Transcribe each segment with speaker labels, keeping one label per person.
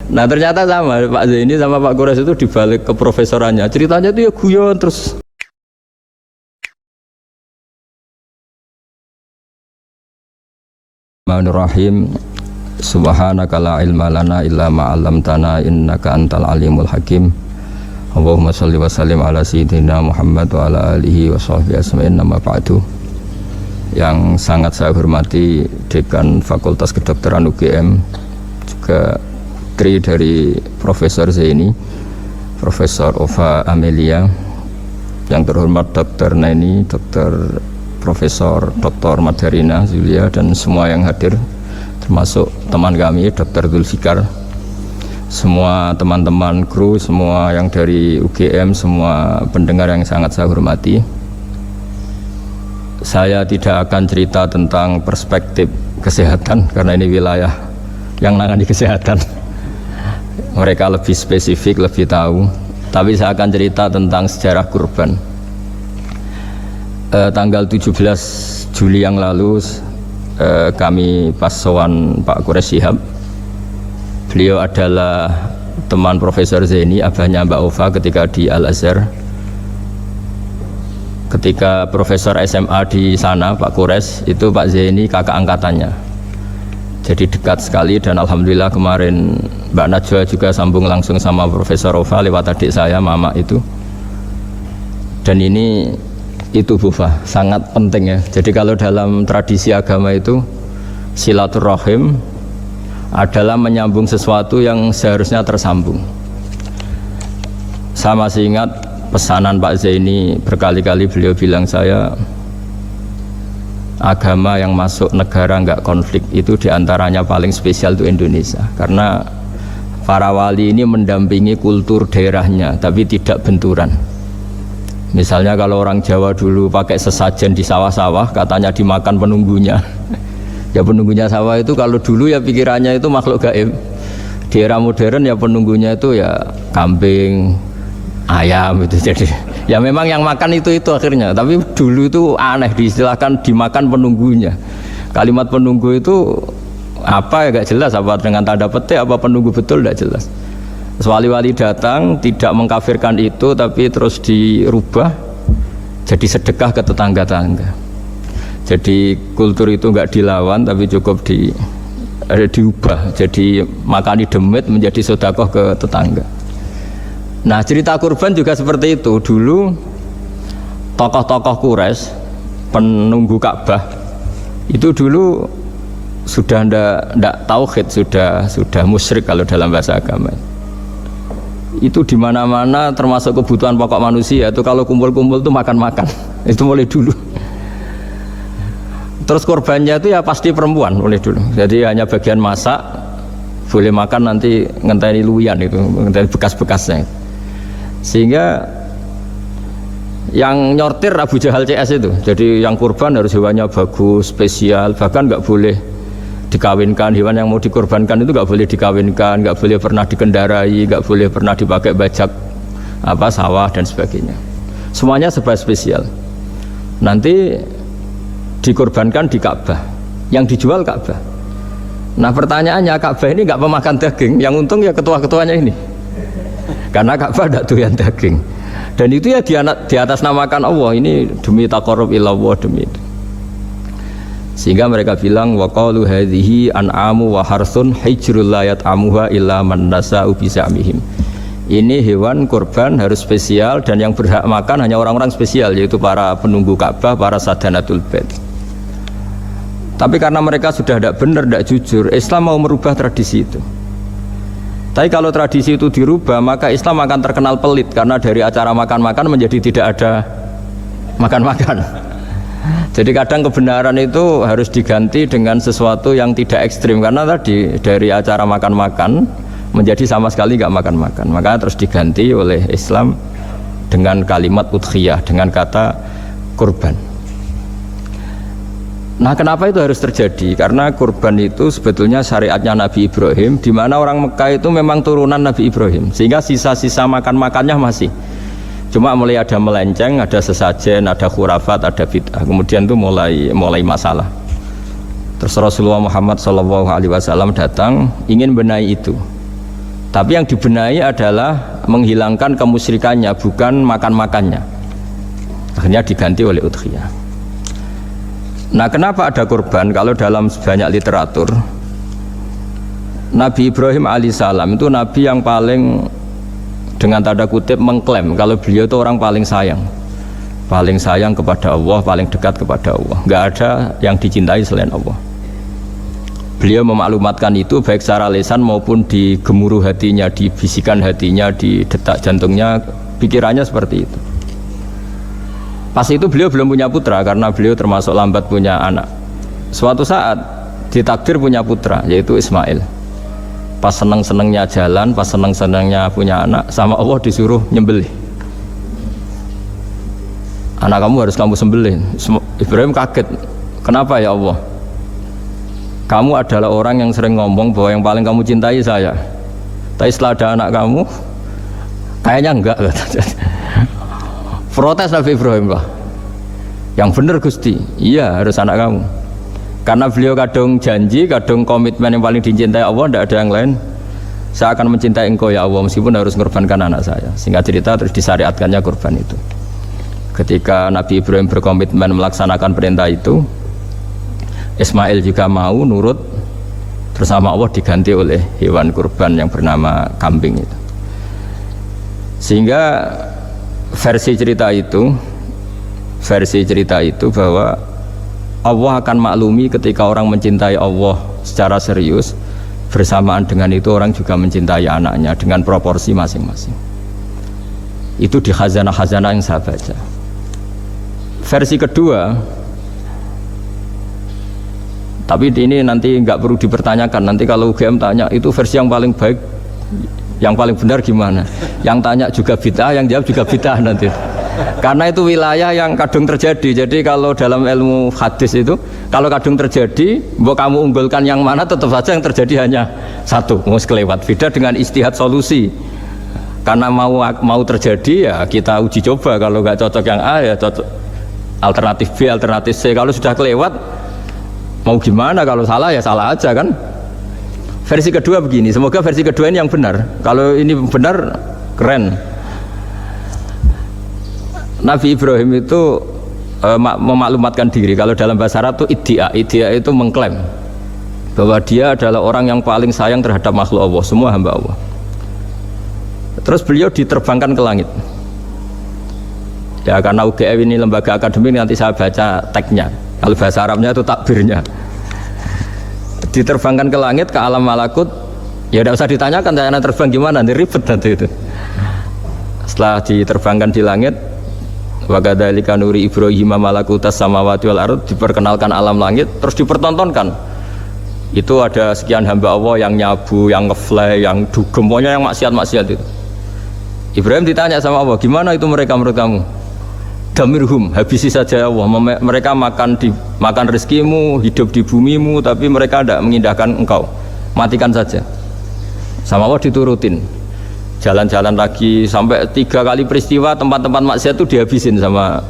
Speaker 1: Nah ternyata sama Pak Zaini sama Pak Quraisy itu dibalik ke profesorannya. Ceritanya itu ya guyon terus. Bismillahirrahmanirrahim. Subhanaka la ilma lana illa ma 'allamtana innaka antal alimul hakim. Allahumma shalli wa sallim ala sayyidina Muhammad wa ala alihi wa sahbihi ajma'in. Amma ba'du. Yang sangat saya hormati Dekan Fakultas Kedokteran UGM, juga kri dari Profesor Zaini, Profesor Ova Amelia, yang terhormat Dr. Neni, Dr. Profesor Dr. Madarina Zulia, dan semua yang hadir, termasuk teman kami Dr. Zulfikar, semua teman-teman kru, semua yang dari UGM, semua pendengar yang sangat saya hormati. Saya tidak akan cerita tentang perspektif kesehatan karena ini wilayah yang nangani kesehatan. Mereka lebih spesifik, lebih tahu. Tapi saya akan cerita tentang sejarah kurban. Tanggal 17 Juli yang lalu kami pas sowan Pak Quraisy Shihab. Beliau adalah teman Profesor Zaini, abahnya Mbak Ova ketika di Al-Azhar. Ketika Profesor SMA di sana, Pak Quraisy, itu Pak Zaini kakak angkatannya. Jadi dekat sekali, dan alhamdulillah kemarin Mbak Najwa juga sambung langsung sama Profesor Ova lewat adik saya, Mama itu. Dan ini itu Bufa, sangat penting ya. Jadi kalau dalam tradisi agama itu silaturahim adalah menyambung sesuatu yang seharusnya tersambung. Saya masih ingat pesanan Pak Zaini, berkali-kali beliau bilang saya, agama yang masuk negara nggak konflik itu diantaranya paling spesial itu Indonesia, karena para wali ini mendampingi kultur daerahnya tapi tidak benturan. Misalnya kalau orang Jawa dulu pakai sesajen di sawah-sawah, katanya dimakan penunggunya. Ya penunggunya sawah itu kalau dulu ya pikirannya itu makhluk gaib. Di era modern ya penunggunya itu ya kambing, ayam itu. Jadi ya memang yang makan itu akhirnya. Tapi dulu itu aneh, diistilahkan dimakan penunggunya. Kalimat penunggu itu apa ya gak jelas, apa dengan tanda petik, apa penunggu betul gak jelas. Wali-wali datang tidak mengkafirkan itu, tapi terus dirubah jadi sedekah ke tetangga-tangga. Jadi kultur itu nggak dilawan, tapi cukup diubah. Jadi makani demit menjadi sedekah ke tetangga. Nah cerita kurban juga seperti itu. Dulu tokoh-tokoh Quraisy, penunggu Ka'bah, itu dulu sudah ndak tauhid, sudah musyrik kalau dalam bahasa agama. Itu di mana-mana termasuk kebutuhan pokok manusia itu kalau kumpul-kumpul tuh makan-makan. Itu mulai dulu. Terus korbannya itu ya pasti perempuan mulai dulu. Jadi hanya bagian masak, boleh makan nanti ngenteni luyan itu, ngenteni bekas-bekasnya. Sehingga yang nyortir Abu Jahal CS itu. Jadi yang kurban harus hewannya bagus, spesial, bahkan nggak boleh dikawinkan. Hewan yang mau dikorbankan itu nggak boleh dikawinkan, nggak boleh pernah dikendarai, nggak boleh pernah dipakai bajak sawah dan sebagainya. Semuanya serba spesial. Nanti dikorbankan di Ka'bah, yang dijual Ka'bah. Nah pertanyaannya, Ka'bah ini nggak pemakan daging, yang untung ya ketua-ketuanya ini, karena Ka'bah tidak doyan daging. Dan itu ya di atas namakan Allah, ini demi taqarrub ilallah, demi itu. Sehingga mereka bilang waqalu hadhihi an'amu wa harsun hijrul la yat'amuha illa man nasa'u bisamihim. Ini hewan kurban harus spesial, dan yang berhak makan hanya orang-orang spesial, yaitu para penunggu Ka'bah, para sadanatul bait. Tapi karena mereka sudah tidak benar, tidak jujur, Islam mau merubah tradisi itu. Tapi kalau tradisi itu dirubah, maka Islam akan terkenal pelit, karena dari acara makan-makan menjadi tidak ada makan-makan. Jadi kadang kebenaran itu harus diganti dengan sesuatu yang tidak ekstrim, karena tadi dari acara makan-makan menjadi sama sekali nggak makan-makan, maka terus diganti oleh Islam dengan kalimat udhiyah, dengan kata kurban. Nah kenapa itu harus terjadi? Karena kurban itu sebetulnya syariatnya Nabi Ibrahim, di mana orang Mekah itu memang turunan Nabi Ibrahim, sehingga sisa-sisa makan-makannya masih. Cuma mulai ada melenceng, ada sesajen, ada khurafat, ada bid'ah. Kemudian itu mulai masalah. Terus Rasulullah Muhammad SAW datang ingin benahi itu. Tapi yang dibenahi adalah menghilangkan kemusyrikannya, bukan makan-makannya. Akhirnya diganti oleh udhiyah. Nah, kenapa ada kurban? Kalau dalam banyak literatur, Nabi Ibrahim alaihissalam itu nabi yang paling, dengan tanda kutip, mengklaim kalau beliau itu orang paling sayang kepada Allah, paling dekat kepada Allah. Nggak ada yang dicintai selain Allah. Beliau memaklumatkan itu baik secara lisan maupun di gemuruh hatinya, di bisikan hatinya, di detak jantungnya, pikirannya seperti itu. Pas itu beliau belum punya putra karena beliau termasuk lambat punya anak. Suatu saat ditakdir punya putra, yaitu Ismail. Pas seneng-senengnya jalan, pas seneng-senengnya punya anak, sama Allah disuruh nyembelih. Anak kamu harus kamu sembelih. Ibrahim kaget. Kenapa ya Allah? Kamu adalah orang yang sering ngomong bahwa yang paling kamu cintai saya. Tapi setelah ada anak kamu, kayaknya enggak. Protes Nabi Ibrahim, lah. Yang benar Gusti, iya harus anak kamu. Karena beliau kadung janji, kadung komitmen yang paling dicintai Allah, tidak ada yang lain. Saya akan mencintai engkau ya Allah, meskipun harus mengorbankan anak saya. Singkat cerita terus disyariatkannya kurban itu. Ketika Nabi Ibrahim berkomitmen melaksanakan perintah itu, Ismail juga mau nurut, terus sama Allah diganti oleh hewan kurban yang bernama kambing itu. Sehingga versi cerita itu bahwa Allah akan maklumi ketika orang mencintai Allah secara serius, bersamaan dengan itu orang juga mencintai anaknya dengan proporsi masing-masing. Itu di khazanah-khazanah yang saya baca. Versi kedua, tapi ini nanti nggak perlu dipertanyakan. Nanti kalau UGM tanya itu versi yang paling baik, yang paling benar gimana? Yang tanya juga bid'ah, yang jawab juga bid'ah nanti. Karena itu wilayah yang kadung terjadi. Jadi kalau dalam ilmu hadis itu, kalau kadung terjadi, mau kamu unggulkan yang mana, tetap saja yang terjadi hanya satu, mus kelewat. Beda dengan istihad solusi. Karena mau terjadi ya kita uji coba. Kalau nggak cocok yang A ya cocok alternatif B, alternatif C. Kalau sudah kelewat, mau gimana? Kalau salah ya salah aja kan. Versi kedua begini, semoga versi kedua ini yang benar. Kalau ini benar, keren. Nabi Ibrahim itu memaklumatkan diri. Kalau dalam bahasa Arab itu iddia itu mengklaim bahwa dia adalah orang yang paling sayang terhadap makhluk Allah, semua hamba Allah. Terus beliau diterbangkan ke langit. Ya karena UGM ini lembaga akademik, nanti saya baca teksnya. Kalau bahasa Arabnya itu takbirnya. Diterbangkan ke langit, ke alam malakut. Ya tidak usah ditanyakan cara terbang gimana, nanti ribet nanti itu. Setelah diterbangkan di langit, wa kadzalika nuri Ibrahim malakutas samawati wal ardh, diperkenalkan alam langit, terus dipertontonkan. Itu ada sekian hamba Allah yang nyabu, yang ngefly, yang dugem, pokoknya yang maksiat-maksiat itu. Ibrahim ditanya sama Allah, gimana itu mereka menurut kamu? Damirhum, habisi saja Allah. Mereka makan rezekimu, hidup di bumimu, tapi mereka tidak mengindahkan engkau. Matikan saja. Sama Allah diturutin. Jalan-jalan lagi sampai 3 kali peristiwa tempat-tempat maksiat itu dihabisin sama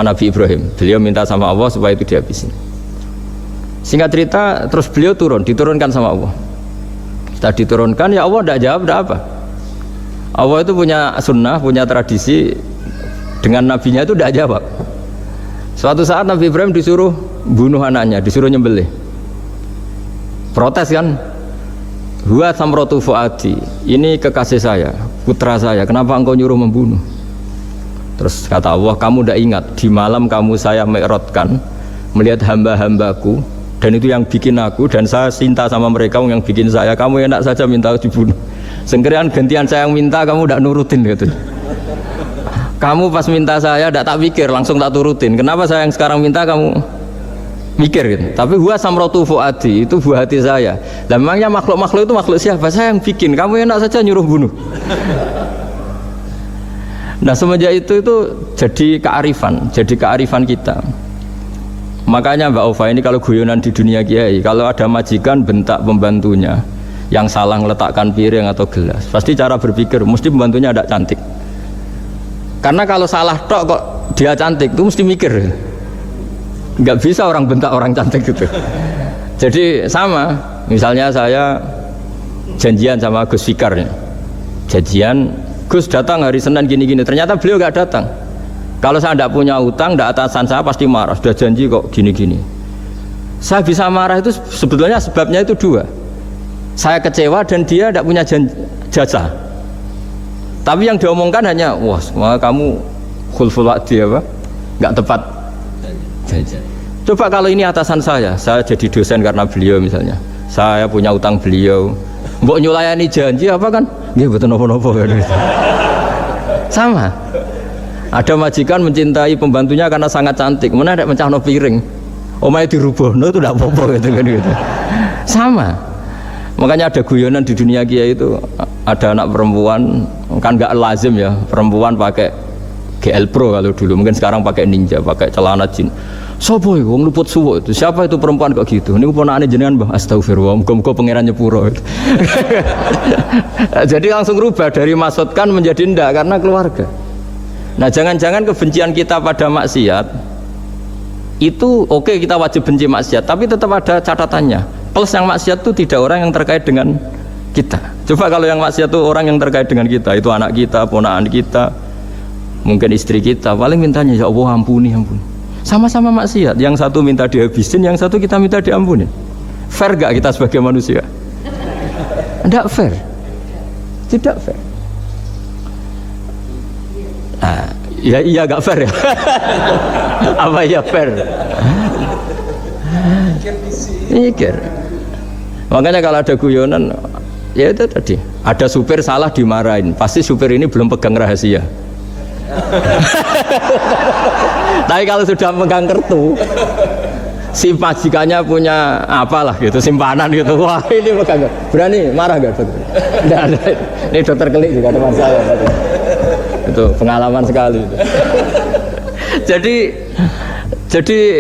Speaker 1: Nabi Ibrahim. Beliau minta sama Allah supaya itu dihabisin. Singkat cerita, terus beliau diturunkan sama Allah. Setelah diturunkan, ya Allah tidak jawab, tidak apa. Allah itu punya sunnah, punya tradisi. Dengan nabinya itu tidak jawab. Suatu saat Nabi Ibrahim disuruh bunuh anaknya, disuruh nyembelih. Protes kan? Huwa samratu fuadi, ini kekasih saya, putra saya, kenapa engkau nyuruh membunuh? Terus kata Allah, kamu tidak ingat di malam kamu saya mi'rajkan melihat hamba-hambaku, dan itu yang bikin aku, dan saya cinta sama mereka yang bikin saya. Kamu enak saja minta dibunuh. Sengkerian gantian saya yang minta, kamu tidak nurutin gitu. Kamu pas minta saya tidak tak pikir, langsung tak turutin. Kenapa saya yang sekarang minta kamu mikir gitu. Tapi huwa samratu fuadi, itu buah hati saya. Lah memangnya makhluk-makhluk itu makhluk siapa? Saya yang bikin. Kamu enak saja nyuruh bunuh. Nah semenjak itu jadi kearifan kita. Makanya Mbak Ova ini kalau guyonan di dunia kiai, kalau ada majikan bentak pembantunya yang salah meletakkan piring atau gelas, pasti cara berpikir mesti pembantunya ada cantik. Karena kalau salah tok kok dia cantik, itu mesti mikir. Nggak bisa orang bentak orang cantik gitu. Jadi sama, misalnya saya janjian sama Gus Fikar ya. Janjian Gus datang hari Senin gini-gini, ternyata beliau nggak datang. Kalau saya tidak punya utang, tidak atasan saya pasti marah, sudah janji kok gini-gini. Saya bisa marah itu sebetulnya sebabnya itu dua. Saya kecewa dan dia tidak punya jasa. Tapi yang diomongkan hanya, wah kamu khulful wa'di apa? Nggak tepat janji. Coba kalau ini atasan saya jadi dosen karena beliau misalnya, saya punya utang beliau, mbok nyulayani janji apa kan? Nggih mboten napa-napa kan. Sama. Ada majikan mencintai pembantunya karena sangat cantik, mana ada mencahno piring. Omahe dirubahno itu ndak apa-apa gitu kan gitu. Sama. Makanya ada guyonan di dunia kiai itu, ada anak perempuan kan nggak lazim ya, perempuan pakai GL Pro kalau dulu, mungkin sekarang pakai Ninja, pakai celana jin. Sopo iku wong luput suwuk itu. Siapa itu perempuan kok gitu? Niku ponakane jenengan, Mbah. Astagfirullah, muga-muga pangeran nyepuro itu. Jadi langsung rubah dari maksudkan menjadi ndak karena keluarga. Nah, jangan-jangan kebencian kita pada maksiat itu oke, kita wajib benci maksiat, tapi tetap ada catatannya. Plus yang maksiat itu tidak orang yang terkait dengan kita. Coba kalau yang maksiat itu orang yang terkait dengan kita, itu anak kita, ponakan kita, mungkin istri kita, paling mintanya ya Allah ampuni, ampuni. Sama-sama maksiat, yang satu minta dihabisin, yang satu kita minta diampunin. Fair gak kita sebagai manusia? Tidak fair. Tidak fair. Nah, ya iya gak fair ya. Apa ya fair? Mikir. Makanya kalau ada guyonan, ya itu tadi, ada supir salah dimarahin, pasti supir ini belum pegang rahasia. Tapi kalau sudah pegang kartu, si majikannya punya apalah gitu, simpanan gitu, wah ini pegang, berani marah gak dokter? Tidak ada. Ini dokter Kelik juga teman saya. Itu pengalaman sekali. Jadi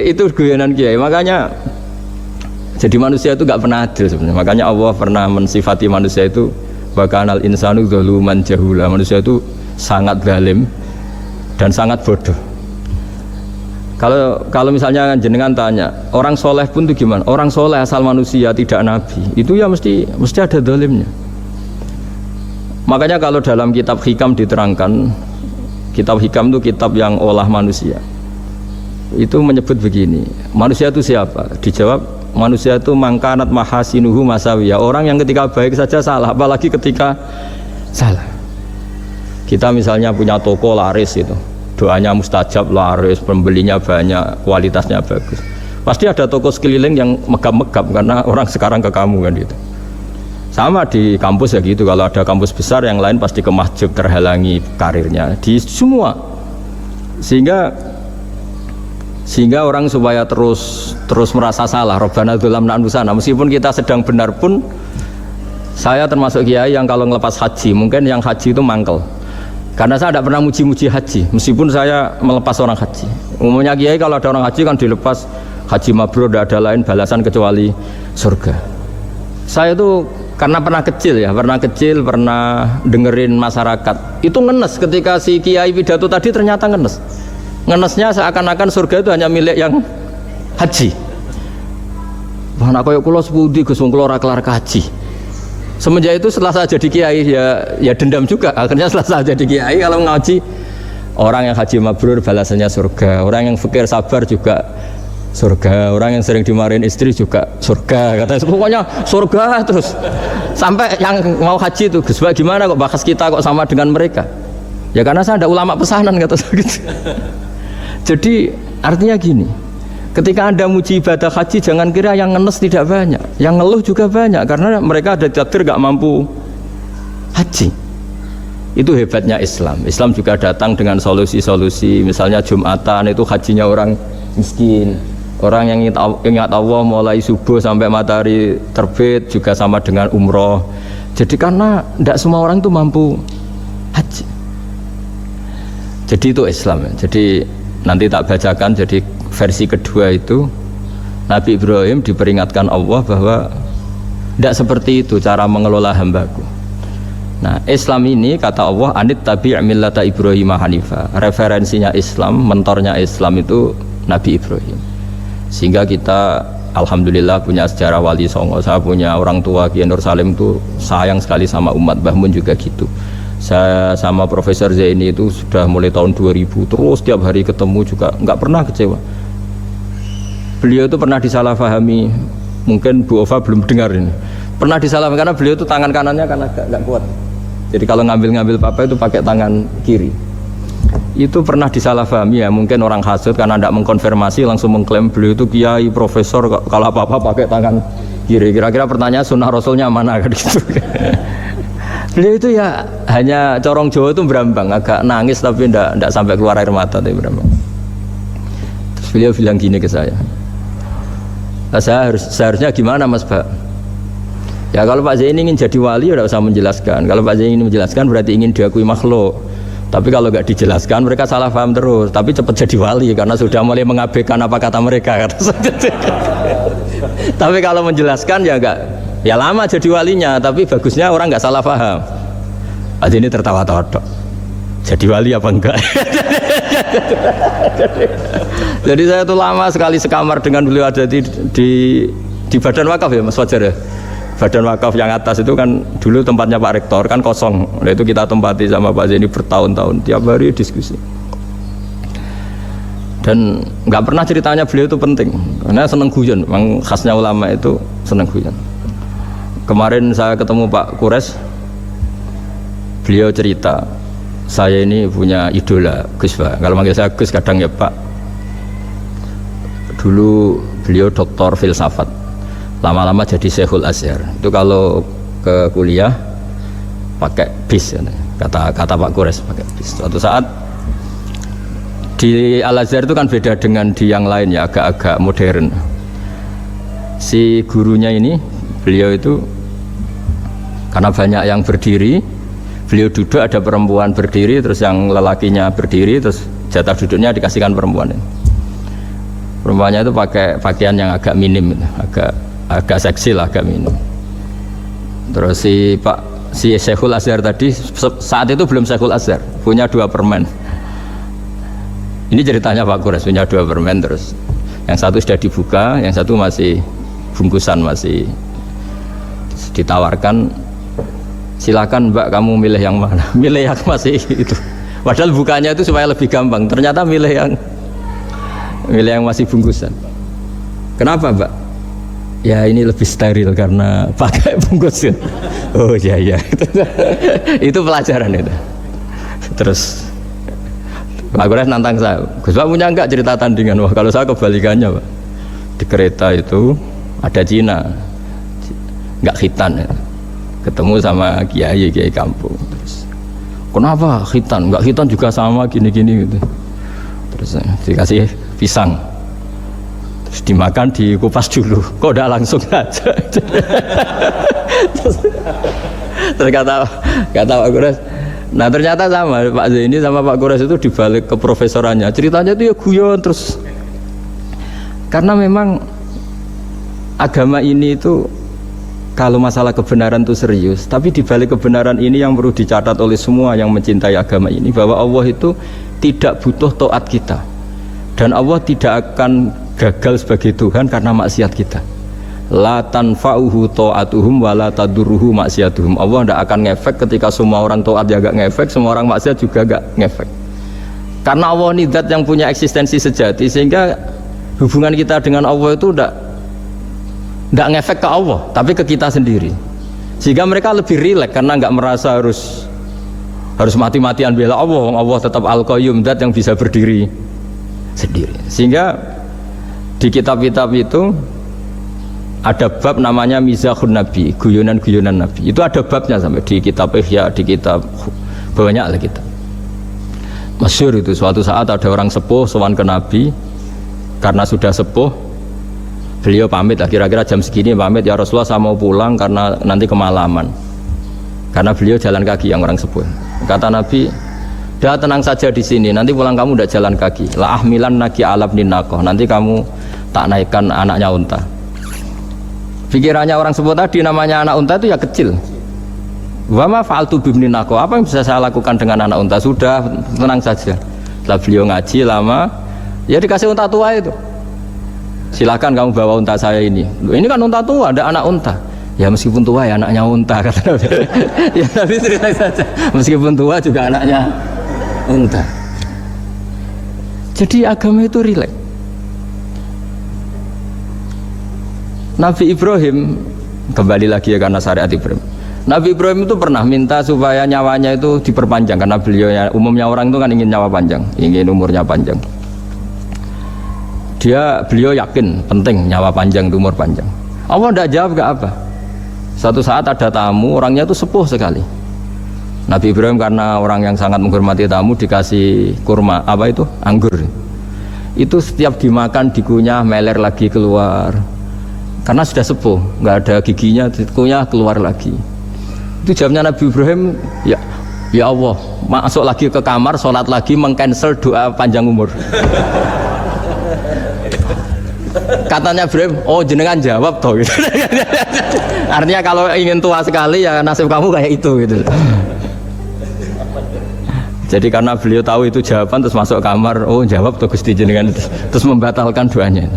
Speaker 1: itu guyonan kiai. Makanya jadi manusia itu gak pernah adil sebenarnya. Makanya Allah pernah mensifati manusia itu bakanal insanu zaluman jahula. Manusia itu sangat zalim dan sangat bodoh. Kalau misalnya jenengan tanya, orang soleh pun itu gimana? Orang soleh asal manusia tidak nabi, itu ya mesti ada zalimnya. Makanya kalau dalam kitab Hikam diterangkan, kitab Hikam itu kitab yang olah manusia. Itu menyebut begini, manusia itu siapa? Dijawab, manusia itu mangkanat mahasinuhu masawiyah. Orang yang ketika baik saja salah, apalagi ketika salah. Kita misalnya punya toko laris itu, doanya mustajab, laris, pembelinya banyak, kualitasnya bagus. Pasti ada toko sekeliling yang megap-megap karena orang sekarang ke kamu kan gitu. Sama di kampus ya gitu, kalau ada kampus besar yang lain pasti ke masjid, terhalangi karirnya di semua. Sehingga orang supaya terus merasa salah, Rabbana dzalamna anfusana, meskipun kita sedang benar pun. Saya termasuk kiai yang kalau ngelepas haji, mungkin yang haji itu mangkel. Karena saya tidak pernah muji-muji haji, meskipun saya melepas orang haji. Umumnya kiai kalau ada orang haji kan dilepas haji mabrur, tidak ada lain balasan kecuali surga. Saya itu karena pernah kecil, pernah dengerin masyarakat. Itu ngenes ketika si kiai pidato tadi ternyata ngenes. Ngenesnya seakan-akan surga itu hanya milik yang haji. Wah, nak koyo kula sepundi Gus wong kula ora kelar kaji. Semenjak itu setelah saya jadi kiai ya dendam juga. Akhirnya setelah saya jadi kiai kalau ngaji, orang yang haji mabrur balasannya surga, orang yang fakir sabar juga surga, orang yang sering dimarahin istri juga surga. Katanya pokoknya surga terus. Sampai yang mau haji itu, Gus gimana kok bahas kita kok sama dengan mereka? Ya karena saya ada ulama pesanan kata saya gitu. Jadi artinya gini, ketika Anda muji ibadah haji, jangan kira yang ngenes tidak banyak, yang ngeluh juga banyak, karena mereka ada takdir gak mampu haji. Itu hebatnya Islam. Islam juga datang dengan solusi-solusi, misalnya Jumatan itu hajinya orang miskin, orang yang ingat Allah mulai subuh sampai matahari terbit juga sama dengan umroh. Jadi karena tidak semua orang itu mampu haji. Jadi itu Islam. Jadi nanti tak bacakan, jadi versi kedua itu Nabi Ibrahim diperingatkan Allah bahwa tidak seperti itu cara mengelola hambaku. Nah, Islam ini kata Allah anit tabi' millata Ibrahim hanifa. Referensinya Islam, mentornya Islam itu Nabi Ibrahim. Sehingga kita alhamdulillah punya sejarah Wali Songo, saya punya orang tua Kiai Nur Salim itu sayang sekali sama umat, Mbah Mun juga gitu. Saya sama Profesor Zaini itu sudah mulai tahun 2000 terus tiap hari ketemu juga nggak pernah kecewa. Beliau itu pernah disalahpahami, mungkin Bu Ova belum dengar ini. Pernah disalahpahami karena beliau itu tangan kanannya kan agak kuat. Jadi kalau ngambil papa itu pakai tangan kiri. Itu pernah disalahpahami ya, mungkin orang hasud karena tidak mengkonfirmasi langsung mengklaim beliau itu kiai profesor kalau apa-apa pakai tangan kiri. Kira-kira pertanyaan sunnah rasulnya mana kan gitu. Beliau itu ya hanya corong Jawa itu berambang, agak nangis tapi tidak sampai keluar air mata tapi berambang. Terus beliau bilang gini ke saya, seharusnya gimana Mas Pak? Ya kalau Pak Zaini ingin jadi wali ya tidak usah menjelaskan. Kalau Pak Zaini ingin menjelaskan berarti ingin diakui makhluk. Tapi kalau nggak dijelaskan mereka salah paham terus. Tapi cepat jadi wali karena sudah mulai mengabaikan apa kata mereka. Tapi kalau menjelaskan ya enggak. Ya lama jadi walinya, tapi bagusnya orang nggak salah paham. Pak Zaini tertawa-tawa dok. Jadi wali apa enggak? Jadi saya tuh lama sekali sekamar dengan beliau ada di badan wakaf ya Mas Fajar ya. Badan wakaf yang atas itu kan dulu tempatnya Pak Rektor kan kosong. Nah itu kita tempati sama Pak Zaini bertahun-tahun tiap hari diskusi. Dan nggak pernah ceritanya beliau itu penting karena seneng guyon. Memang khasnya ulama itu seneng guyon. Kemarin saya ketemu Pak Kures, beliau cerita, saya ini punya idola Gus Pak. Kalau manggil saya Gus kadang ya Pak. Dulu beliau doktor filsafat, lama-lama jadi Syekhul Azhar. Itu kalau ke kuliah pakai bis, kata Pak Kures pakai bis. Suatu saat di Al Azhar itu kan beda dengan di yang lain ya, agak-agak modern. Si gurunya ini, beliau itu karena banyak yang berdiri, beliau duduk ada perempuan berdiri, terus yang lelakinya berdiri, terus jatah duduknya dikasihkan perempuan. Perempuannya itu pakai pakaian yang agak minim, agak seksi lah, agak minim. Terus si Syekhul Azhar tadi saat itu belum Syekhul Azhar, punya 2 permen. Ini ceritanya Pak Kures punya 2 permen, terus yang satu sudah dibuka, yang satu masih bungkusan masih ditawarkan. Silakan Mbak kamu milih yang mana? Milih yang masih itu. Padahal bukanya itu supaya lebih gampang. Ternyata milih yang masih bungkusan. Kenapa Mbak? Ya ini lebih steril karena pakai bungkus. Oh iya. Itu pelajaran itu. Terus Pak Kures nantang saya, Gus Pak punya enggak cerita tandingan? Wah kalau saya kebalikannya Pak. Di kereta itu ada Cina, enggak khitan ya. Ketemu sama kiai kampung. Terus, kenapa khitan? Enggak khitan juga sama gini-gini gitu. Terus dikasih pisang. Terus dimakan, dikupas dulu. Kok udah langsung aja. Terus kata Pak Kures, nah ternyata sama Pak Zaini sama Pak Kures itu dibalik ke profesorannya. Ceritanya itu ya guyon terus. Karena memang agama ini itu kalau masalah kebenaran itu serius, tapi di balik kebenaran ini yang perlu dicatat oleh semua yang mencintai agama ini, bahwa Allah itu tidak butuh taat kita, dan Allah tidak akan gagal sebagai Tuhan karena maksiat kita. La tanfa'uhu ta'atuhum wa la tadurruhu maksiatuhum. Allah tidak akan ngefek ketika semua orang taat ya gak ngefek, semua orang maksiat juga gak ngefek. Karena Allah ini zat yang punya eksistensi sejati, sehingga hubungan kita dengan Allah itu tidak ngefek ke Allah, tapi ke kita sendiri. Sehingga mereka lebih rileks karena nggak merasa harus mati-matian bela Allah. Allah tetap Al-Qayyum, zat yang bisa berdiri sendiri. Sehingga di kitab-kitab itu ada bab namanya Mizahun Nabi, guyonan-guyonan Nabi. Itu ada babnya sampai di kitab Ihya, di kitab banyak lah kita. Masyhur itu suatu saat ada orang sepuh sowan ke Nabi, karena sudah sepuh. Beliau pamit lah, kira-kira jam segini pamit, ya Rasulullah saya mau pulang karena nanti kemalaman. Karena beliau jalan kaki yang orang sepuh. Kata Nabi, dah tenang saja di sini, nanti pulang kamu udah jalan kaki. La ahmilan naki alab ninakoh, nanti kamu tak naikkan anaknya unta. Pikirannya orang sepuh tadi, namanya anak unta itu ya kecil. Wa ma fa'altu bibninako, apa yang bisa saya lakukan dengan anak unta? Sudah, tenang saja. Setelah beliau ngaji lama, ya dikasih unta tua itu. silakan kamu bawa unta saya ini. Ini kan unta tua, ada anak unta. Ya meskipun tua ya anaknya unta kata Nabi. Ya Nabi cerita saja. Meskipun tua juga anaknya unta. Jadi agama itu rileks. Nabi Ibrahim kembali lagi ya karena syariat Ibrahim. Nabi Ibrahim itu pernah minta supaya nyawanya itu diperpanjang karena beliau umumnya orang itu kan ingin nyawa panjang, ingin umurnya panjang. Beliau yakin penting nyawa panjang, umur panjang. Allah tidak jawab gak apa. Suatu saat ada tamu, orangnya itu sepuh sekali. Nabi Ibrahim karena orang yang sangat menghormati tamu dikasih kurma, apa itu? Anggur. Itu setiap dimakan dikunyah meler lagi keluar. Karena sudah sepuh, nggak ada giginya, dikunyah keluar lagi. Itu jawabnya Nabi Ibrahim, ya Allah, masuk lagi ke kamar, sholat lagi, mengcancel doa panjang umur. Katanya Ibrahim, oh jenengan jawab toh. Gitu. Artinya kalau ingin tua sekali ya nasib kamu kayak itu gitu. Jadi karena beliau tahu itu jawaban terus masuk kamar, oh jawab tuh Gusti jenengan, terus membatalkan doanya.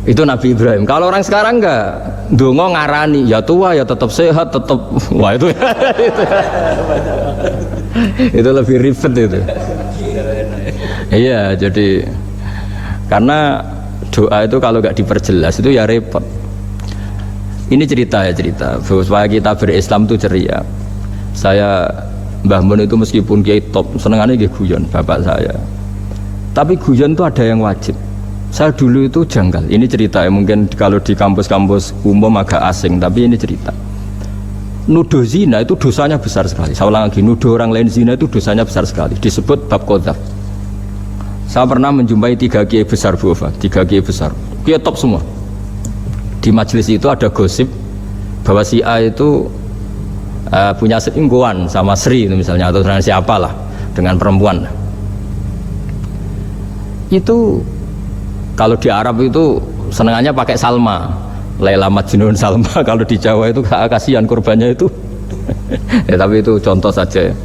Speaker 1: Itu Nabi Ibrahim. Kalau orang sekarang enggak, dongo ngarani, ya tua ya tetap sehat, tetap wah itu itu lebih ribet itu. Iya, jadi karena doa itu kalau enggak diperjelas itu ya repot. Ini cerita supaya kita berislam itu ceria. Saya Mbah Mun itu meskipun kiai top, senengannya nggih guyon bapak saya. Tapi guyon itu ada yang wajib. Saya dulu itu janggal, ini cerita ya, mungkin kalau di kampus-kampus umum agak asing, tapi ini cerita. Nuduh zina itu dosanya besar sekali. Saya ulang lagi, nuduh orang lain zina itu dosanya besar sekali. Disebut bab qadzaf. Saya pernah menjumpai 3 kiai besar Bu Ofa, 3 kiai besar, kiai top semua. Di majelis itu ada gosip bahwa si A itu punya selingkuhan sama Sri itu misalnya, atau dengan siapalah, dengan perempuan. Itu kalau di Arab itu senengannya pakai Salma, Laila Majnun Salma. Kalau di Jawa itu kasihan korbannya itu. Ya, tapi itu contoh saja ya.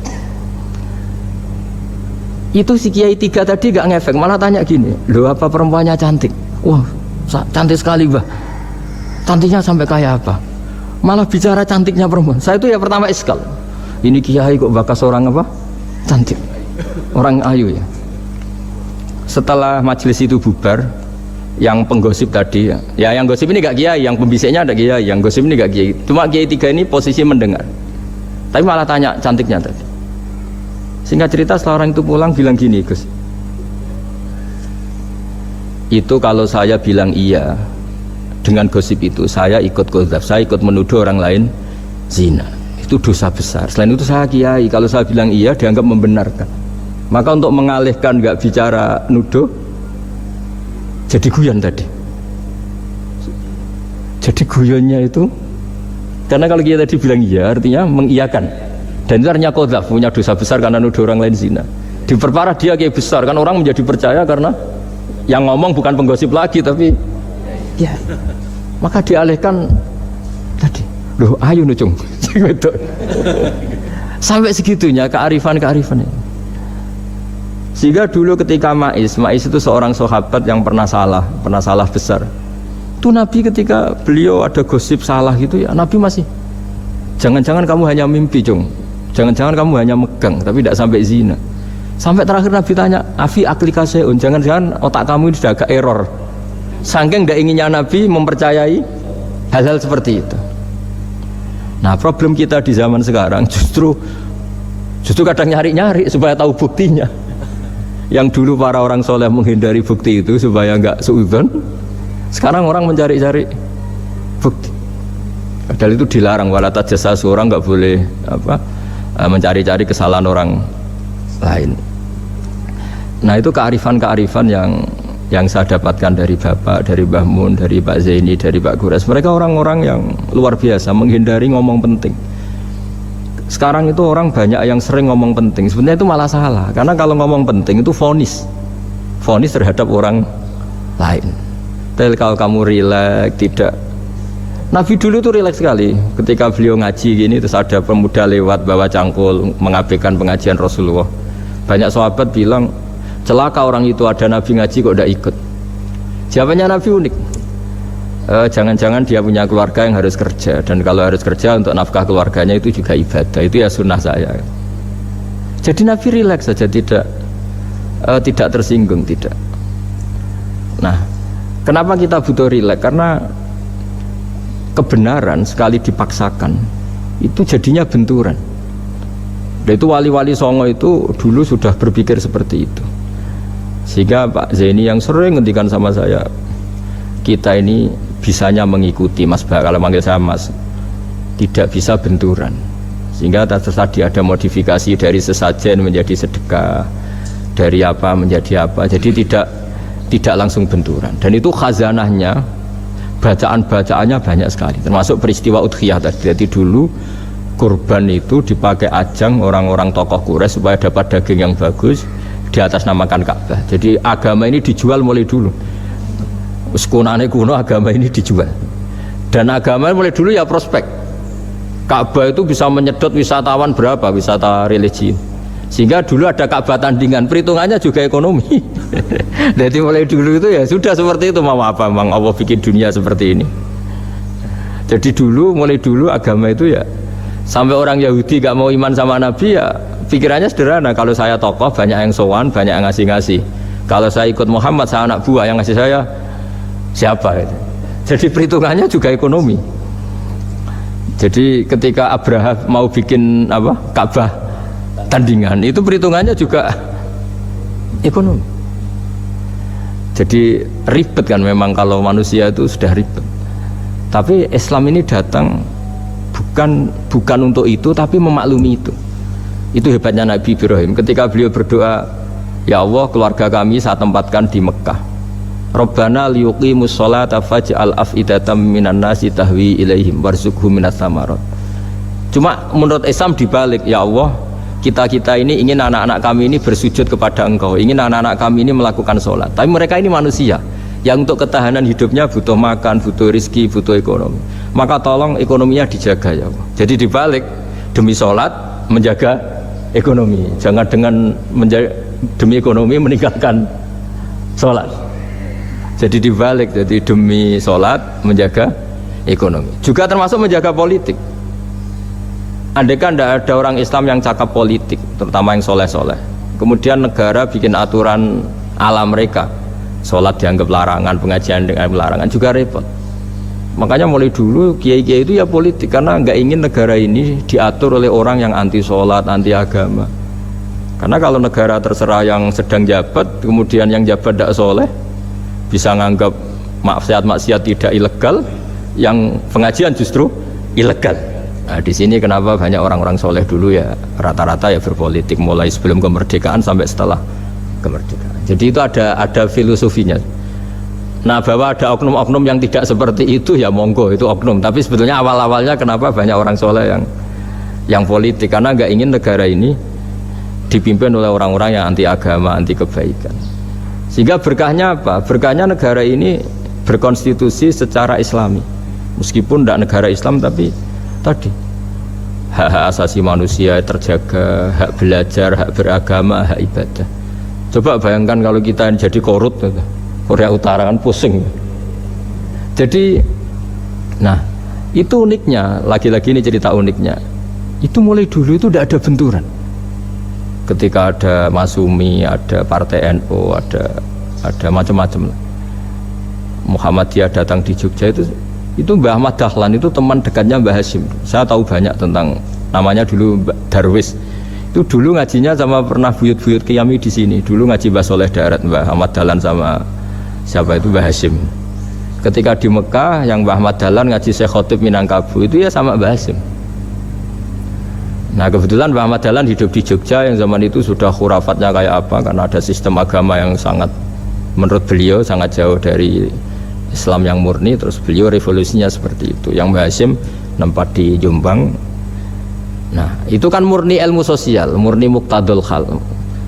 Speaker 1: Itu si Kiai 3 tadi gak ngefek, malah tanya gini, loh apa perempuannya cantik? Wah cantik sekali Mbah. Cantiknya sampai kayak apa? Malah bicara cantiknya perempuan. Saya itu ya pertama iskal, ini Kiai kok bakas orang apa? Cantik, orang ayu ya. Setelah majelis itu bubar, yang penggosip tadi ya yang gosip ini gak kiai, yang pembisiknya ada kiai, yang gosip ini gak kiai, cuma kiai 3 ini posisi mendengar, tapi malah tanya cantiknya tadi. Singkat cerita setelah orang itu pulang bilang gini, Gus, itu kalau saya bilang iya dengan gosip itu, saya ikut qadzaf, saya ikut menuduh orang lain zina, itu dosa besar. Selain itu saya kiai, kalau saya bilang iya dianggap membenarkan. Maka untuk mengalihkan nggak bicara nuduh, jadi guyon tadi. Jadi guyonnya itu, karena kalau kita tadi bilang iya, artinya mengiyakan. Dan itu artinya qadzaf, punya dosa besar karena nuduh orang lain zina. Diperparah dia kayak besar, kan orang menjadi percaya karena yang ngomong bukan penggosip lagi, tapi ya. Maka dialihkan tadi, loh ayo nucung. Sampai segitunya kearifan ini. Sehingga dulu ketika Ma'is itu seorang sahabat yang pernah salah besar. Itu Nabi ketika beliau ada gosip salah gitu ya, Nabi masih, jangan-jangan kamu hanya mimpi Cung, jangan-jangan kamu hanya megang tapi tidak sampai zina. Sampai terakhir Nabi tanya, afi aklika seun, jangan-jangan otak kamu ini sudah agak error. Saking tidak inginnya Nabi mempercayai hal-hal seperti itu. Nah problem kita di zaman sekarang justru kadang nyari-nyari supaya tahu buktinya. Yang dulu para orang soleh menghindari bukti itu supaya nggak suudzon, sekarang orang mencari-cari bukti. Padahal itu dilarang, wala tajassasu, orang nggak boleh mencari-cari kesalahan orang lain. Nah itu kearifan yang saya dapatkan dari Bapak, dari Mbah Mun, dari Pak Zaini, dari Pak Gures. Mereka orang-orang yang luar biasa menghindari ngomong penting. Sekarang itu orang banyak yang sering ngomong penting, sebenarnya itu malah salah. Karena kalau ngomong penting itu vonis terhadap orang lain. Tapi kalau kamu rileks, tidak. Nabi dulu itu rileks sekali. Ketika beliau ngaji gini, terus ada pemuda lewat bawa cangkul mengabaikan pengajian Rasulullah. Banyak sahabat bilang, celaka orang itu, ada Nabi ngaji kok tidak ikut. Jawabannya Nabi unik. Jangan-jangan dia punya keluarga yang harus kerja, dan kalau harus kerja untuk nafkah keluarganya itu juga ibadah, itu ya sunnah saya. Jadi Nabi rileks saja, tidak tersinggung, tidak. Nah, kenapa kita butuh rileks? Karena kebenaran sekali dipaksakan itu jadinya benturan. Dan itu wali-wali Songo itu dulu sudah berpikir seperti itu. Sehingga Pak Zaini yang sering ngendikan sama saya, kita ini bisanya mengikuti Mas Bah, kalau manggil saya Mas, tidak bisa benturan. Sehingga tadi ada modifikasi dari sesajen menjadi sedekah, dari apa menjadi apa. Jadi tidak langsung benturan. Dan itu khazanahnya, bacaan-bacaannya banyak sekali. Termasuk peristiwa Udhiyah tadi. Jadi dulu kurban itu dipakai ajang orang-orang tokoh Quraisy supaya dapat daging yang bagus, di atas namakan Ka'bah. Jadi agama ini dijual mulai dulu. Kunane kuno agama ini dijual. Dan agama mulai dulu ya prospek. Ka'bah itu bisa menyedot wisatawan berapa, wisata religi. Sehingga dulu ada Ka'bah tandingan, perhitungannya juga ekonomi. Jadi mulai dulu itu ya sudah seperti itu, mau apa Bang Allah bikin dunia seperti ini. Jadi mulai dulu agama itu ya, sampai orang Yahudi gak mau iman sama Nabi ya pikirannya sederhana, kalau saya tokoh banyak yang sowan, banyak yang ngasih-ngasih. Kalau saya ikut Muhammad, saya anak buah, yang ngasih saya siapa itu? Jadi perhitungannya juga ekonomi. Jadi ketika Abraham mau bikin Ka'bah tandingan, itu perhitungannya juga ekonomi. Jadi ribet kan memang kalau manusia itu sudah ribet. Tapi Islam ini datang bukan untuk itu, tapi memaklumi itu. Itu hebatnya Nabi Ibrahim. Ketika beliau berdoa, ya Allah, keluarga kami saya tempatkan di Mekah. Rabbana liyuqimus sholata faj'al af'idatam minan nasi tahwi ilaihim warzuqhum minas samarat. Cuma menurut Islam dibalik, ya Allah, kita ini ingin anak-anak kami ini bersujud kepada Engkau, ingin anak-anak kami ini melakukan sholat. Tapi mereka ini manusia yang untuk ketahanan hidupnya butuh makan, butuh rizki, butuh ekonomi. Maka tolong ekonominya dijaga ya Allah. Jadi dibalik, demi sholat menjaga ekonomi. Jangan dengan demi ekonomi meninggalkan sholat. Jadi dibalik, jadi demi sholat menjaga ekonomi. Juga termasuk menjaga politik. Andai kan tidak ada orang Islam yang cakap politik, terutama yang soleh-soleh, kemudian negara bikin aturan ala mereka, sholat dianggap larangan, pengajian dengan larangan, juga repot. Makanya mulai dulu kiai-kiai itu ya politik, karena nggak ingin negara ini diatur oleh orang yang anti sholat, anti agama. Karena kalau negara terserah yang sedang jabat, kemudian yang jabat tidak soleh, bisa nganggap maksiat-maksiat tidak ilegal, yang pengajian justru ilegal. Nah, di sini kenapa banyak orang-orang soleh dulu ya rata-rata ya berpolitik, mulai sebelum kemerdekaan sampai setelah kemerdekaan. Jadi itu ada filosofinya. Nah, bahwa ada oknum-oknum yang tidak seperti itu ya monggo, itu oknum. Tapi sebetulnya awal-awalnya kenapa banyak orang soleh yang politik, karena nggak ingin negara ini dipimpin oleh orang-orang yang anti agama, anti kebaikan. Sehingga berkahnya apa? Berkahnya negara ini berkonstitusi secara Islami. Meskipun tidak negara Islam, tapi tadi hak-hak asasi manusia terjaga, hak belajar, hak beragama, hak ibadah. Coba bayangkan kalau kita jadi korut, Korea Utara kan pusing. Jadi, nah itu uniknya, lagi-lagi ini cerita uniknya. Itu mulai dulu itu tidak ada benturan. Ketika ada Masumi, ada Partai NU, ada macam-macam. Muhammadiyah datang di Jogja itu Mbah Ahmad Dahlan itu teman dekatnya Mbah Hashim. Saya tahu banyak tentang, namanya dulu Darwis. Itu dulu ngajinya sama pernah buyut-buyut Qiyami di sini. Dulu ngaji Mbah Soleh Darat, Mbah Ahmad Dahlan sama siapa itu Mbah Hashim. Ketika di Mekah yang Mbah Ahmad Dahlan ngaji Syekh Khotib Minangkabau itu ya sama Mbah Hashim. Nah kebetulan Mbah Ahmad Dahlan hidup di Jogja yang zaman itu sudah khurafatnya kayak apa, karena ada sistem agama yang sangat, menurut beliau sangat jauh dari Islam yang murni. Terus beliau revolusinya seperti itu. Yang Mbah Hashim nempat di Jombang. Nah itu kan murni ilmu sosial, murni muqtadul hal.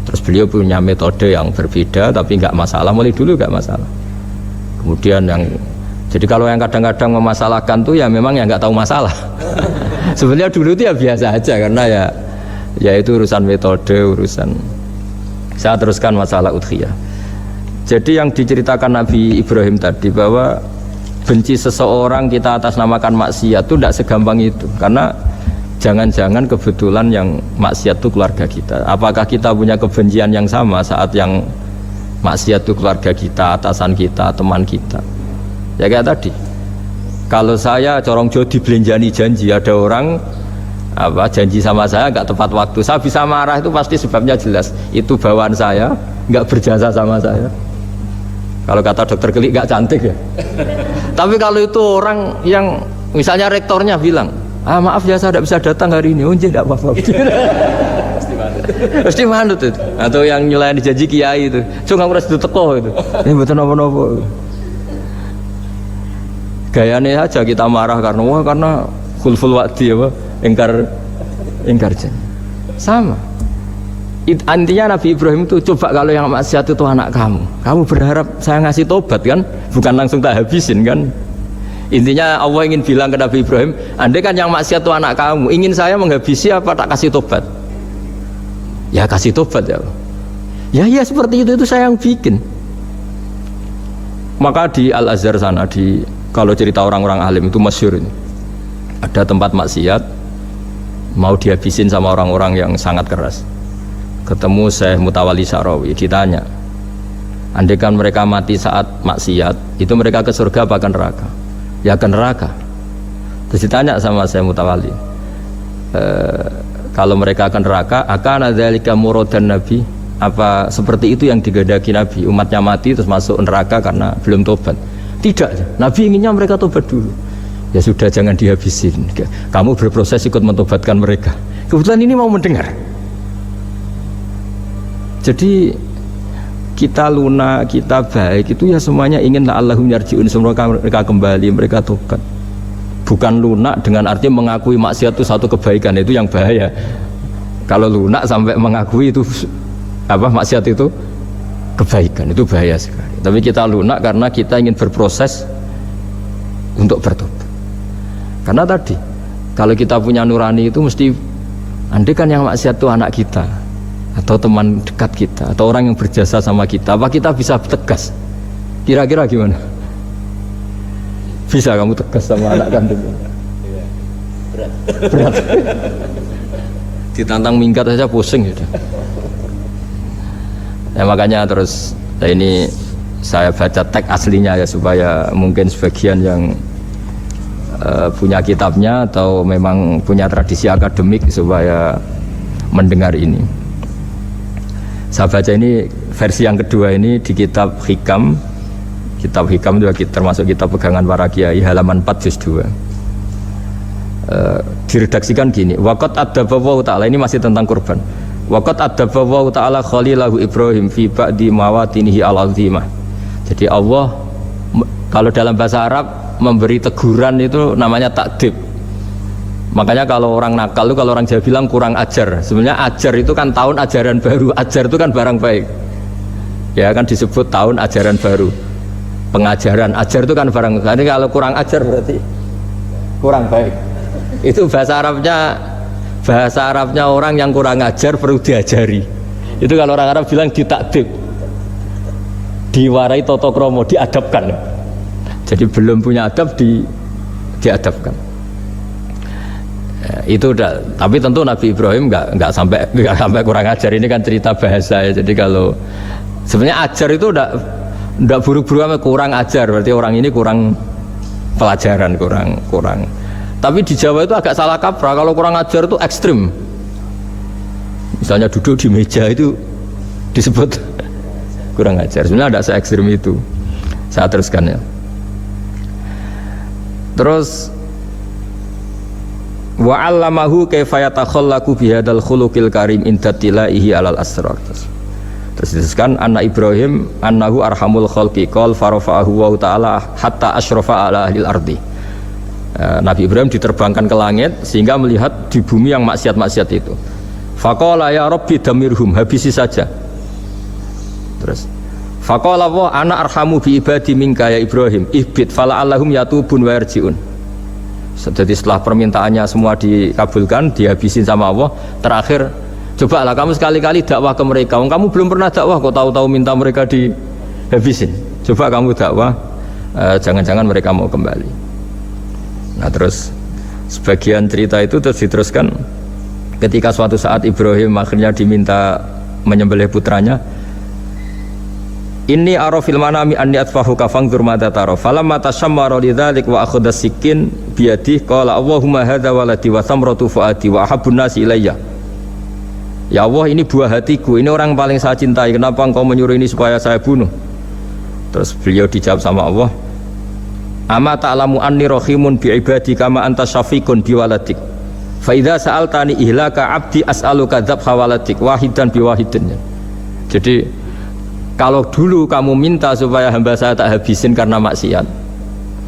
Speaker 1: Terus beliau punya metode yang berbeda, tapi nggak masalah, mulai dulu nggak masalah. Kemudian jadi kalau yang kadang-kadang memasalahkan tuh ya memang yang nggak tahu masalah. Sebenarnya dulu itu ya biasa aja, karena ya itu urusan metode, urusan. Saya teruskan masalah udhiyah. Jadi yang diceritakan Nabi Ibrahim tadi bahwa benci seseorang kita atas namakan maksiat itu tidak segampang itu, karena jangan-jangan kebetulan yang maksiat itu keluarga kita. Apakah kita punya kebencian yang sama saat yang maksiat itu keluarga kita, atasan kita, teman kita? Ya kayak tadi, kalau saya corong jo dibelenjani janji, ada orang janji sama saya nggak tepat waktu, saya bisa marah, itu pasti sebabnya jelas, itu bawaan saya nggak berjasa sama saya. Kalau kata dokter Gelik nggak cantik ya. Tapi kalau itu orang yang misalnya rektornya bilang, maaf ya saya tidak bisa datang hari ini, tidak apa-apa. Pasti manut itu. Atau yang nyelayan janji kiai itu, cuma harus diteko itu. Ini betul apa-apa. Gayanya aja kita marah karena khulful wa'di apa, ingkar janji. Sama. Intinya Nabi Ibrahim itu, coba kalau yang maksiat itu anak kamu berharap saya ngasih tobat kan, bukan langsung tak habisin kan. Intinya Allah ingin bilang ke Nabi Ibrahim, andai kan yang maksiat itu anak kamu, ingin saya menghabisi apa tak kasih tobat? Ya kasih tobat ya. Ya seperti itu saya yang bikin. Maka di Al-Azhar sana, kalau cerita orang-orang alim itu masyhur ini, ada tempat maksiat mau dihabisin sama orang-orang yang sangat keras. Ketemu Syekh Mutawalli Sya'rawi, ditanya, andai kan mereka mati saat maksiat, itu mereka ke surga apa ke neraka? Ya ke neraka. Terus ditanya sama Syekh Mutawalli, kalau mereka ke neraka, akan dzalika muradan Nabi? Apa seperti itu yang digandaki Nabi, umatnya mati terus masuk neraka karena belum tobat? Tidak, Nabi inginnya mereka tobat dulu. Ya sudah, jangan dihabisin, kamu berproses ikut mentobatkan mereka. Kebetulan ini mau mendengar. Jadi kita lunak, kita baik itu ya semuanya ingin la'allahum yarji'un, semoga mereka kembali, mereka tobat. Bukan lunak dengan arti mengakui maksiat itu satu kebaikan, itu yang bahaya. Kalau lunak sampai mengakui itu maksiat itu kebaikan, itu bahaya sekali. Tapi kita lunak karena kita ingin berproses untuk bertobat. Karena tadi, kalau kita punya nurani itu mesti, andai kan yang maksiat itu anak kita, atau teman dekat kita, atau orang yang berjasa sama kita, apa kita bisa tegas? Kira-kira gimana? Bisa kamu tegas sama anak kandung? Berat. Ditantang minggat saja pusing gitu. Ya makanya terus ini saya baca teks aslinya ya, supaya mungkin sebagian yang punya kitabnya atau memang punya tradisi akademik supaya mendengar ini. Saya baca ini versi yang kedua ini di kitab Hikam. Kitab Hikam juga termasuk kitab pegangan para kiai, halaman 4 juz 2. Diredaksikan gini, waqat adzabahu ta'ala, ini masih tentang kurban. Waqat adzabahu ta'ala khalilahu Ibrahim fi ba'di mawatinihi al-azimah. Jadi Allah kalau dalam bahasa Arab memberi teguran itu namanya takdib. Makanya kalau orang nakal itu, kalau orang Jawa bilang kurang ajar. Sebenarnya ajar itu kan tahun ajaran baru. Ajar itu kan barang baik. Ya kan disebut tahun ajaran baru. Pengajaran, ajar itu kan barang baik. Jadi kalau kurang ajar berarti kurang baik. Itu bahasa Arabnya orang yang kurang ajar perlu diajari. Itu kalau orang Arab bilang ditakdib, diwarai toto kromo, diadabkan. Jadi belum punya adab diadabkan. Itu udah, tapi tentu Nabi Ibrahim nggak sampai kurang ajar. Ini kan cerita bahasa ya. Jadi kalau sebenarnya ajar itu udah buruk-buruk sama kurang ajar, berarti orang ini kurang pelajaran, kurang. Tapi di Jawa itu agak salah kaprah. Kalau kurang ajar itu ekstrim. Misalnya duduk di meja itu disebut kurang ajar. Sebenarnya ada se-ekstrim itu. Saya teruskan ya. Terus wa 'allamahu kaifa yatakhallaqu bihadzal khuluqil karim inda tilaihi alal asrar. Terus disebutkan anna Ibrahim annahu arhamul khalqi qal farafa'ahu wa ta'ala hatta asyrafa ala ahlil ardi. Nabi Ibrahim diterbangkan ke langit sehingga melihat di bumi yang maksiat-maksiat itu. Faqala ya rabbi damirhum, habisi saja. Terus faqala wa ana arhamu bi ibadi minka ya Ibrahim ihbit fala allahum yatubun wa yarjiun. Jadi setelah permintaannya semua dikabulkan, dihabisin sama Allah, terakhir cobalah kamu sekali-kali dakwah ke mereka. Kamu belum pernah dakwah kok tahu-tahu minta mereka habisin. Coba kamu dakwah, jangan-jangan mereka mau kembali. Nah terus sebagian cerita itu terus diteruskan ketika suatu saat Ibrahim akhirnya diminta menyembelih putranya. Inni ara fil manami anni atfahuka fangdur madza tara falamma tashammara lidzalik wa akhadha sikin biyadihi qala Allahumma hadza waladi wa thamratu fuadi wa ahabbun nasi ilayya. Ya Allah, ini buah hatiku, ini orang paling saya cintai, kenapa engkau menyuruh ini supaya saya bunuh? Terus beliau dijawab sama Allah, ama ta'lamu anni rahimun bi ibadi kama anta syafiqun bi waladik fa idza sa'altani ihlaka abdi as'aluka dzabha waladik wahidan bi wahidin. Jadi kalau dulu kamu minta supaya hamba saya tak habisin karena maksiat,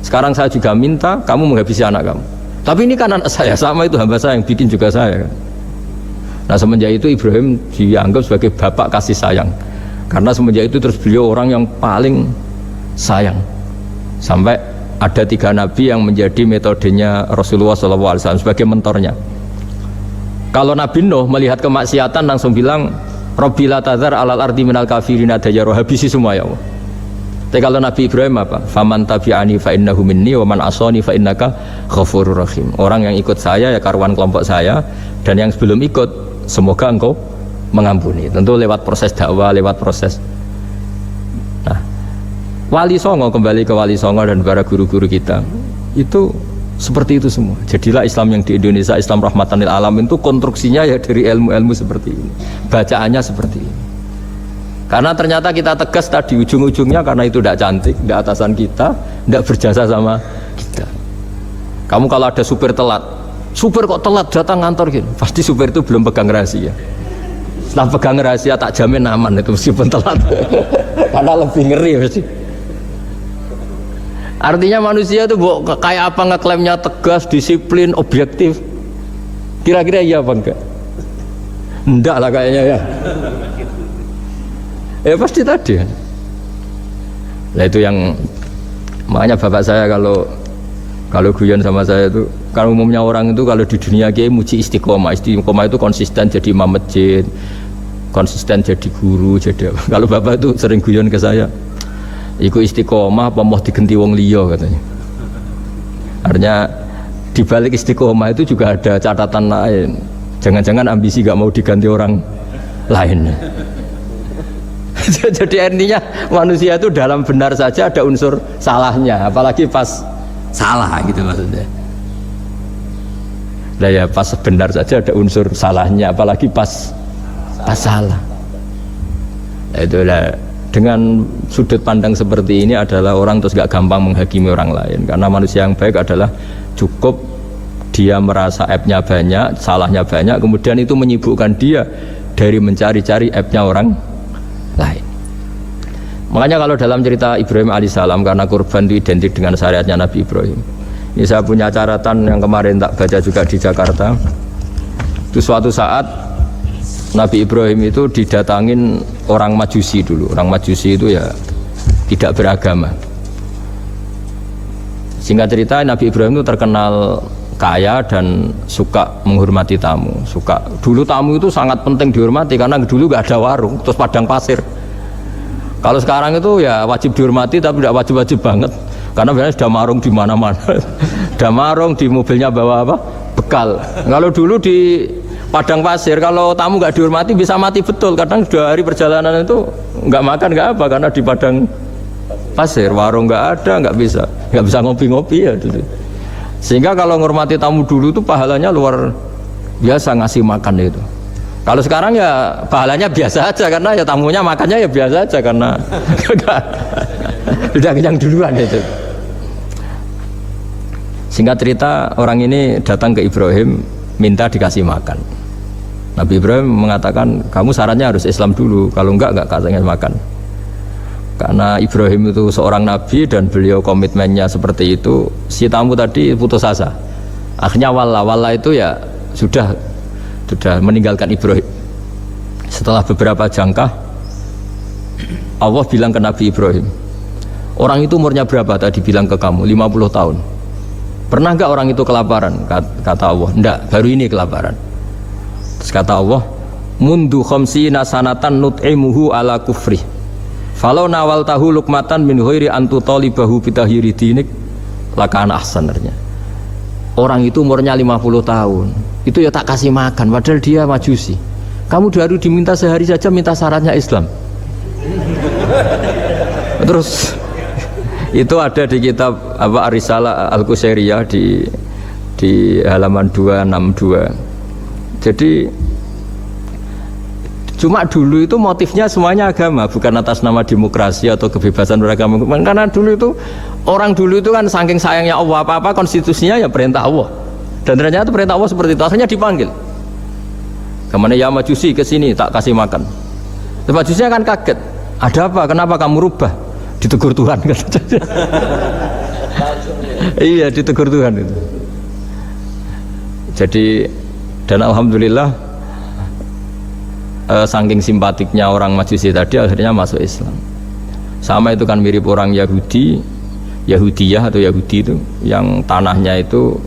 Speaker 1: sekarang saya juga minta kamu menghabisi anak kamu. Tapi ini kan anak saya, sama itu hamba saya yang bikin juga saya. Nah semenjak itu Ibrahim dianggap sebagai bapak kasih sayang. Karena semenjak itu terus beliau orang yang paling sayang. Sampai ada 3 nabi yang menjadi metodenya Rasulullah SAW sebagai mentornya. Kalau Nabi Nuh melihat kemaksiatan langsung bilang, Rabbi la tadzar alal ardi minal kafirina dayara, habisi semua ya Allah. Tapi kalau Nabi Ibrahim apa? Faman tabi'ani fa innahu minni wa man asani fa innaka ghafurur rahim. Orang yang ikut saya ya karuan kelompok saya, dan yang sebelum ikut semoga engkau mengampuni. Tentu lewat proses dakwah, lewat proses. Nah, Wali Songo, kembali ke Wali Songo dan para guru-guru kita, itu seperti itu semua. Jadilah Islam yang di Indonesia, Islam rahmatan lil alam itu konstruksinya ya dari ilmu-ilmu seperti ini, bacaannya seperti ini. Karena ternyata kita tegas tadi ujung-ujungnya karena itu tidak cantik, tidak atasan kita, tidak berjasa sama kita. Kamu kalau ada supir telat, supir kok telat datang kantor gitu, pasti supir itu belum pegang rahasia. Setelah pegang rahasia tak jamin aman itu meskipun telat. Karena lebih ngeri pasti. Artinya manusia itu kayak apa ngeklaimnya tegas, disiplin, objektif. Kira-kira iya apa enggak? Enggak lah kayaknya ya. Ya pasti tadi. Nah itu yang makanya bapak saya kalau guyon sama saya itu, kalau umumnya orang itu kalau di dunia kiai muji istiqomah. Istiqomah itu konsisten jadi imam masjid, konsisten jadi guru, jadi apa. Kalau bapak itu sering guyon ke saya, iku istiqomah apa mau digenti wong liya katanya. Artinya di balik istiqomah itu juga ada catatan lain. Jangan-jangan ambisi gak mau diganti orang lain. Jadi artinya manusia itu dalam benar saja ada unsur salahnya, apalagi pas salah gitu maksudnya. Nah ya pas benar saja ada unsur salahnya, apalagi pas salah. Nah, itulah dengan sudut pandang seperti ini adalah orang terus gak gampang menghakimi orang lain, karena manusia yang baik adalah cukup dia merasa aibnya banyak, salahnya banyak, kemudian itu menyibukkan dia dari mencari-cari aibnya orang lain. Makanya kalau dalam cerita Ibrahim alaihissalam, karena kurban itu identik dengan syariatnya Nabi Ibrahim, ini saya punya catatan yang kemarin tak baca juga di Jakarta. Itu suatu saat Nabi Ibrahim itu didatangin orang Majusi dulu. Orang Majusi itu ya tidak beragama. Singkat cerita Nabi Ibrahim itu terkenal kaya dan suka menghormati tamu. Dulu tamu itu sangat penting dihormati karena dulu gak ada warung, terus padang pasir. Kalau sekarang itu ya wajib dihormati tapi tidak wajib-wajib banget, karena biasanya sudah marung di mana-mana. Sudah marung di mobilnya bawa apa? Bekal. Kalau dulu di padang pasir, kalau tamu nggak dihormati bisa mati betul. Kadang 2 hari perjalanan itu nggak makan nggak apa, karena di padang pasir warung nggak ada, nggak bisa ngopi-ngopi ya dulu. Sehingga kalau menghormati tamu dulu itu pahalanya luar biasa, ngasih makan itu. Kalau sekarang ya pahalanya biasa aja, karena ya tamunya makannya ya biasa aja, karena udah kenyang duluan itu. Singkat cerita orang ini datang ke Ibrahim minta dikasih makan. Nabi Ibrahim mengatakan, kamu syaratnya harus Islam dulu, kalau enggak kasih makan. Karena Ibrahim itu seorang nabi dan beliau komitmennya seperti itu, si tamu tadi putus asa. Akhirnya walla itu ya sudah meninggalkan Ibrahim. Setelah beberapa jangkah Allah bilang ke Nabi Ibrahim, orang itu umurnya berapa tadi bilang ke kamu? 50 tahun. Pernah enggak orang itu kelaparan? Kata Allah, enggak, baru ini kelaparan. Terus kata Allah, mundu khamsina sanatan nut'imuhu ala kufri Falau nawal tahu lukmatan min ghairi antu talibahu bitahiri dinik lakana ahsanarnya. Orang itu umurnya 50 tahun, itu ya tak kasih makan, padahal dia majusi. Kamu baru diminta sehari saja minta syaratnya Islam. Terus itu ada di kitab apa Risalah Al-Qusairiyah di halaman 262. Jadi cuma dulu itu motifnya semuanya agama, bukan atas nama demokrasi atau kebebasan beragama. Karena dulu itu orang dulu itu kan saking sayangnya Allah, apa-apa konstitusinya ya perintah Allah. Dan ternyata perintah Allah seperti itu, akhirnya dipanggil. Kemana ya majusi ke sini tak kasih makan. Majusinya kan kaget. Ada apa? Kenapa kamu rubah? Ditegur Tuhan kan. Iya, ditegur Tuhan itu. Jadi dan alhamdulillah saking simpatiknya orang Majusi tadi akhirnya masuk Islam. Sama itu kan mirip orang Yahudiyah atau Yahudi itu yang tanahnya itu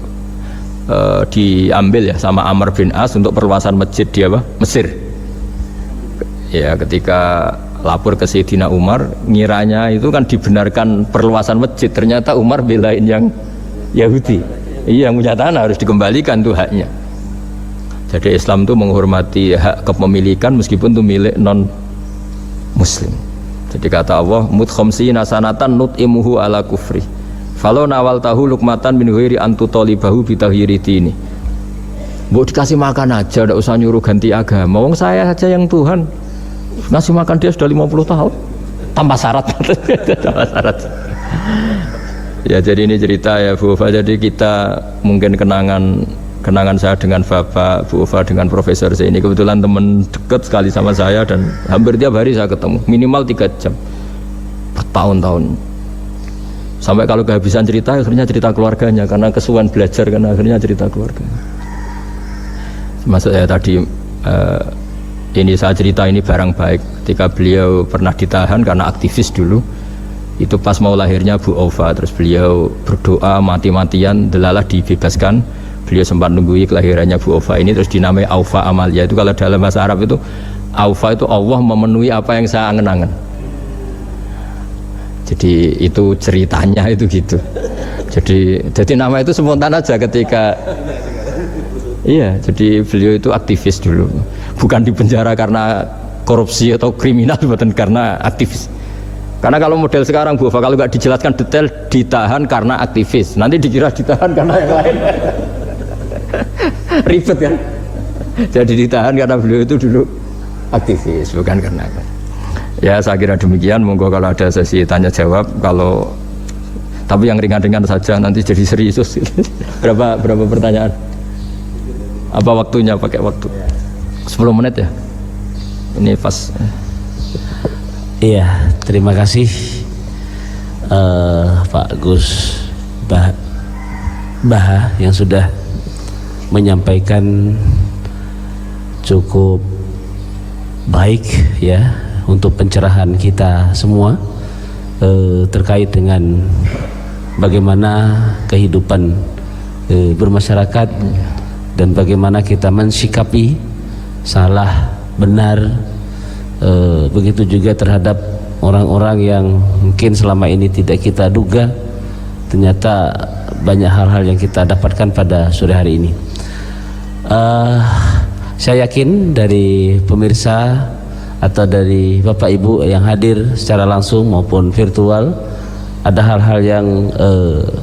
Speaker 1: diambil ya sama Amr bin As untuk perluasan masjid di Mesir. Ya ketika lapor ke Sayyidina Umar, ngiranya itu kan dibenarkan perluasan masjid, ternyata Umar belain yang Yahudi. Iya, yang punya tanah harus dikembalikan tuh haknya. Jadi Islam itu menghormati hak kepemilikan meskipun itu milik non muslim. Jadi kata Allah, mut khamsina sanatan nut'imuhu ala kufri. Falau nawal tahu lukmatan min ghairi antu talibahu bitahiri dini. Mbok dikasih makan aja, enggak usah nyuruh ganti agama. Wong saya saja yang Tuhan ngasih makan dia sudah 50 tahun tanpa syarat. Tanpa syarat. Ya jadi ini cerita ya Bu Ufa. Jadi kita mungkin kenangan saya dengan Bapak, Bu Ufa dengan Profesor saya ini kebetulan teman dekat sekali sama saya dan hampir tiap hari saya ketemu minimal 3 jam bertahun-tahun. Sampai kalau kehabisan cerita akhirnya cerita keluarganya karena kesuwan belajar karena akhirnya cerita keluarga. Maksud saya tadi ini saya cerita ini barang baik ketika beliau pernah ditahan karena aktivis dulu itu pas mau lahirnya Bu Aufa, terus beliau berdoa mati-matian delalah dibebaskan. Beliau sempat nunggui kelahirannya Bu Aufa ini terus dinamai Aufa Amalia. Itu kalau dalam bahasa Arab itu Aufa itu Allah memenuhi apa yang saya angen-angen. Jadi itu ceritanya itu gitu. Jadi nama itu spontan aja ketika iya, jadi beliau itu aktivis dulu. Bukan di penjara karena korupsi atau kriminal, bukan karena aktivis. Karena kalau model sekarang Bu, kalau nggak dijelaskan detail ditahan karena aktivis, nanti dikira ditahan karena yang lain. Ribet kan? Jadi ditahan karena beliau itu dulu aktivis, bukan karena apa. Ya saya kira demikian. Monggo kalau ada sesi tanya jawab, kalau tapi yang ringan-ringan saja nanti jadi serius. berapa pertanyaan? Apa waktunya? Pakai waktu 10 menit ya. Ini pas.
Speaker 2: Iya, terima kasih Pak Gus Baha yang sudah menyampaikan cukup baik ya untuk pencerahan kita semua terkait dengan bagaimana kehidupan bermasyarakat dan bagaimana kita mensikapi salah benar, begitu juga terhadap orang-orang yang mungkin selama ini tidak kita duga, ternyata banyak hal-hal yang kita dapatkan pada sore hari ini. Saya yakin dari pemirsa atau dari Bapak Ibu yang hadir secara langsung maupun virtual ada hal-hal yang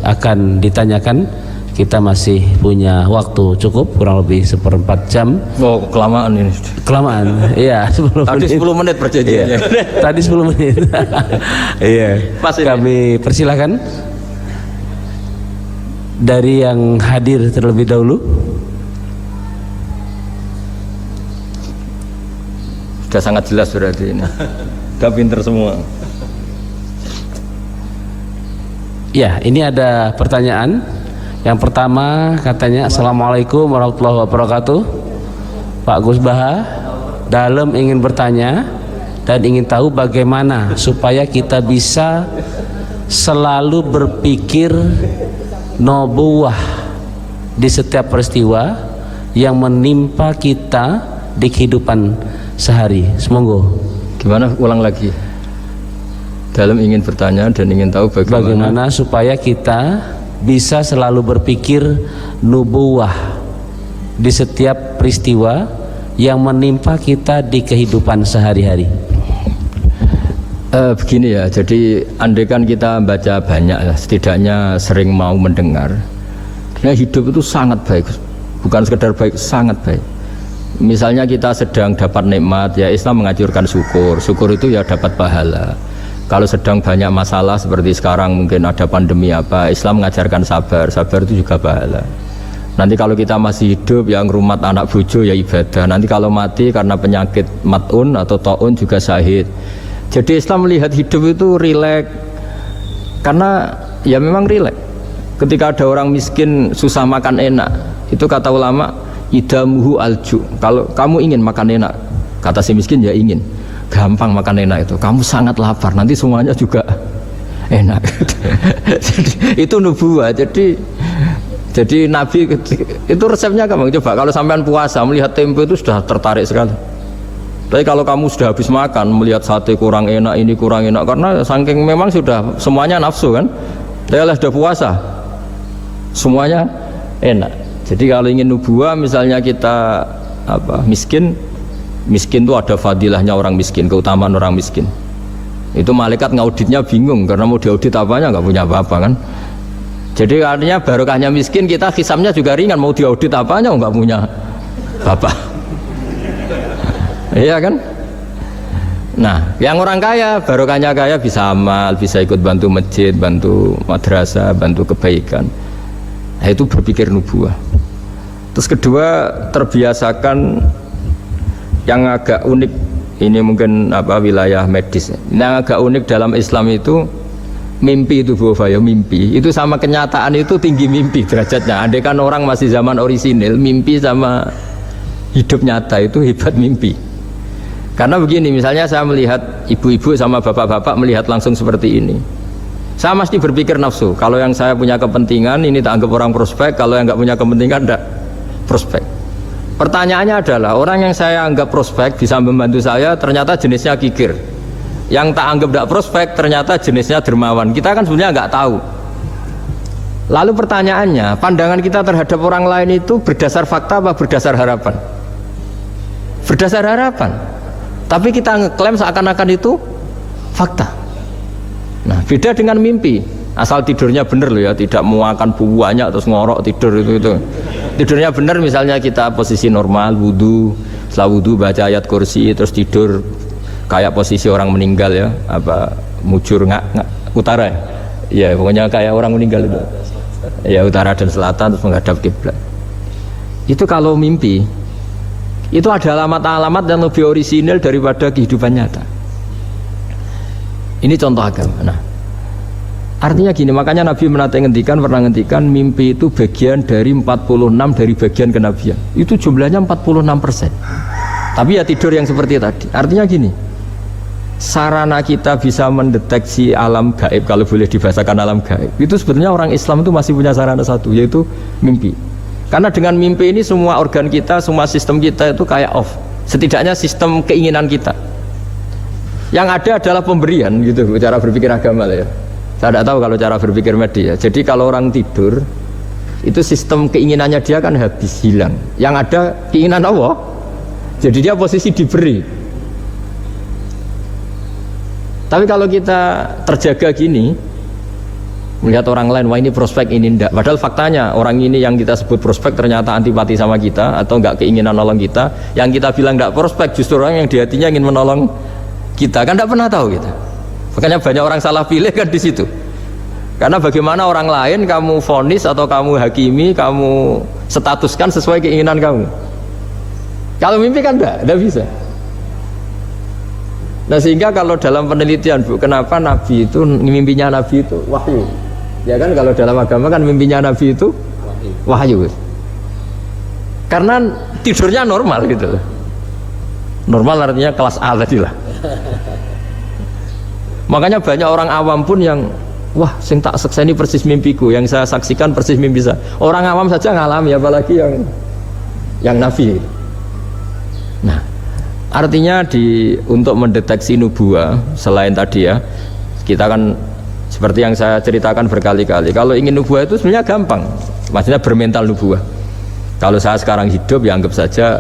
Speaker 2: akan ditanyakan. Kita masih punya waktu cukup kurang lebih 1/4 jam.
Speaker 1: Oh, kelamaan ini.
Speaker 2: Kelamaan, iya. 10
Speaker 1: Tadi 10 menit perjanjiannya.
Speaker 2: Iya. Tadi 10 menit. Iya. Kami persilahkan dari yang hadir terlebih dahulu.
Speaker 1: Sudah sangat jelas berarti ini. Sudah pinter semua.
Speaker 2: Ya, ini ada pertanyaan. Yang pertama katanya, Assalamualaikum warahmatullahi wabarakatuh. Pak Gus Baha, dalam ingin bertanya dan ingin tahu bagaimana supaya kita bisa selalu berpikir nubuwah di setiap peristiwa yang menimpa kita di kehidupan sehari. Semoga.
Speaker 1: Gimana? Ulang lagi. dalam ingin bertanya dan ingin tahu
Speaker 2: bagaimana supaya kita bisa selalu berpikir nubuwah di setiap peristiwa yang menimpa kita di kehidupan sehari-hari.
Speaker 1: Begini ya, jadi andaikan kita baca banyak, setidaknya sering mau mendengar, nah hidup itu sangat baik, bukan sekedar baik, sangat baik. Misalnya kita sedang dapat nikmat, ya Islam menganjurkan syukur, syukur itu ya dapat pahala. Kalau sedang banyak masalah seperti sekarang mungkin ada pandemi apa, Islam mengajarkan sabar, sabar itu juga pahala. Nanti kalau kita masih hidup yang rumat anak bojo ya ibadah. Nanti kalau mati karena penyakit mat'un atau ta'un juga syahid. Jadi Islam melihat hidup itu rileks, karena ya memang rileks. Ketika ada orang miskin susah makan enak, itu kata ulama idamuhu alju. Kalau kamu ingin makan enak, kata si miskin ya ingin, gampang makan enak itu. Kamu sangat lapar, nanti semuanya juga enak. Jadi, itu nubuah. Jadi Nabi itu resepnya gampang. Coba kalau sampean puasa melihat tempe itu sudah tertarik sekali. Tapi kalau kamu sudah habis makan melihat sate kurang enak, ini kurang enak, karena saking memang sudah semuanya nafsu kan. Saya sudah puasa, semuanya enak. Jadi kalau ingin nubuah, misalnya kita miskin itu ada fadilahnya orang miskin, keutamaan orang miskin. Itu malaikat ngauditnya bingung karena mau diaudit apanya, nggak punya apa-apa kan. Jadi artinya barokahnya miskin, kita hisabnya juga ringan, mau diaudit apanya nggak punya bapak. Iya kan? Nah, yang orang kaya, barokahnya kaya bisa amal, bisa ikut bantu masjid, bantu madrasah, bantu kebaikan. Nah, itu berpikir nubuah. Terus kedua, terbiasakan yang agak unik, ini mungkin wilayah medis. Yang agak unik dalam Islam itu mimpi itu mimpi. Itu sama kenyataan itu tinggi mimpi derajatnya. Andai kan orang masih zaman orisinil, mimpi sama hidup nyata itu hebat mimpi. Karena begini, misalnya saya melihat ibu-ibu sama bapak-bapak melihat langsung seperti ini, saya mesti berpikir nafsu. Kalau yang saya punya kepentingan ini tak anggap orang prospek, kalau yang nggak punya kepentingan tidak prospek. Pertanyaannya adalah orang yang saya anggap prospek bisa membantu saya, ternyata jenisnya kikir. Yang tak anggap tidak prospek ternyata jenisnya dermawan. Kita kan sebenarnya nggak tahu. Lalu pertanyaannya, pandangan kita terhadap orang lain itu berdasar fakta apa berdasar harapan? Berdasar harapan. Tapi kita ngeklaim seakan-akan itu fakta. Nah, beda dengan mimpi. Asal tidurnya benar loh ya, tidak muakan banyak terus ngorok tidur itu. Tidurnya benar, misalnya kita posisi normal, wudu, setelah wudu baca ayat kursi terus tidur kayak posisi orang meninggal ya, mujur utara ya, pokoknya kayak orang meninggal itu. Ya, utara dan selatan terus menghadap kiblat. Itu kalau mimpi. Itu ada alamat-alamat yang lebih orisinal daripada kehidupan nyata. Ini contoh agama. Nah, artinya gini, makanya Nabi pernah ngendikan mimpi itu bagian dari 46 dari bagian kenabian. Itu jumlahnya 46%. Tapi ya tidur yang seperti tadi. Artinya gini, sarana kita bisa mendeteksi alam gaib, kalau boleh dibahasakan alam gaib, itu sebetulnya orang Islam itu masih punya sarana satu, yaitu mimpi. Karena dengan mimpi ini semua organ kita, semua sistem kita itu kayak off. Setidaknya sistem keinginan kita. Yang ada adalah pemberian gitu, cara berpikir agama lah ya. Saya tidak tahu kalau cara berpikir medis ya. Jadi kalau orang tidur, itu sistem keinginannya dia kan habis, hilang. Yang ada keinginan Allah. Jadi dia posisi diberi. Tapi kalau kita terjaga gini, melihat orang lain, wah ini prospek, ini enggak, padahal faktanya orang ini yang kita sebut prospek ternyata antipati sama kita atau enggak keinginan nolong kita, yang kita bilang enggak prospek justru orang yang di hatinya ingin menolong kita, kan enggak pernah tahu kita. Makanya banyak orang salah pilih kan di situ. Karena bagaimana orang lain kamu vonis atau kamu hakimi, kamu statuskan sesuai keinginan kamu. Kalau mimpi kan enggak bisa. Nah, sehingga kalau dalam penelitian Bu, kenapa Nabi itu, mimpinya Nabi itu wahyu. Ya kan, kalau dalam agama kan mimpinya Nabi itu wahyu. Karena tidurnya normal gitu. Normal artinya kelas A tadi lah. Makanya banyak orang awam pun yang wah, sing tak sekseni persis mimpiku, yang saya saksikan persis mimpi saya. Orang awam saja ngalami, apalagi yang Nabi. Nah, artinya untuk mendeteksi nubuah selain tadi ya, Kita kan seperti yang saya ceritakan berkali-kali, kalau ingin nubuah itu sebenarnya gampang, maksudnya bermental nubuah. Kalau saya sekarang hidup ya anggap saja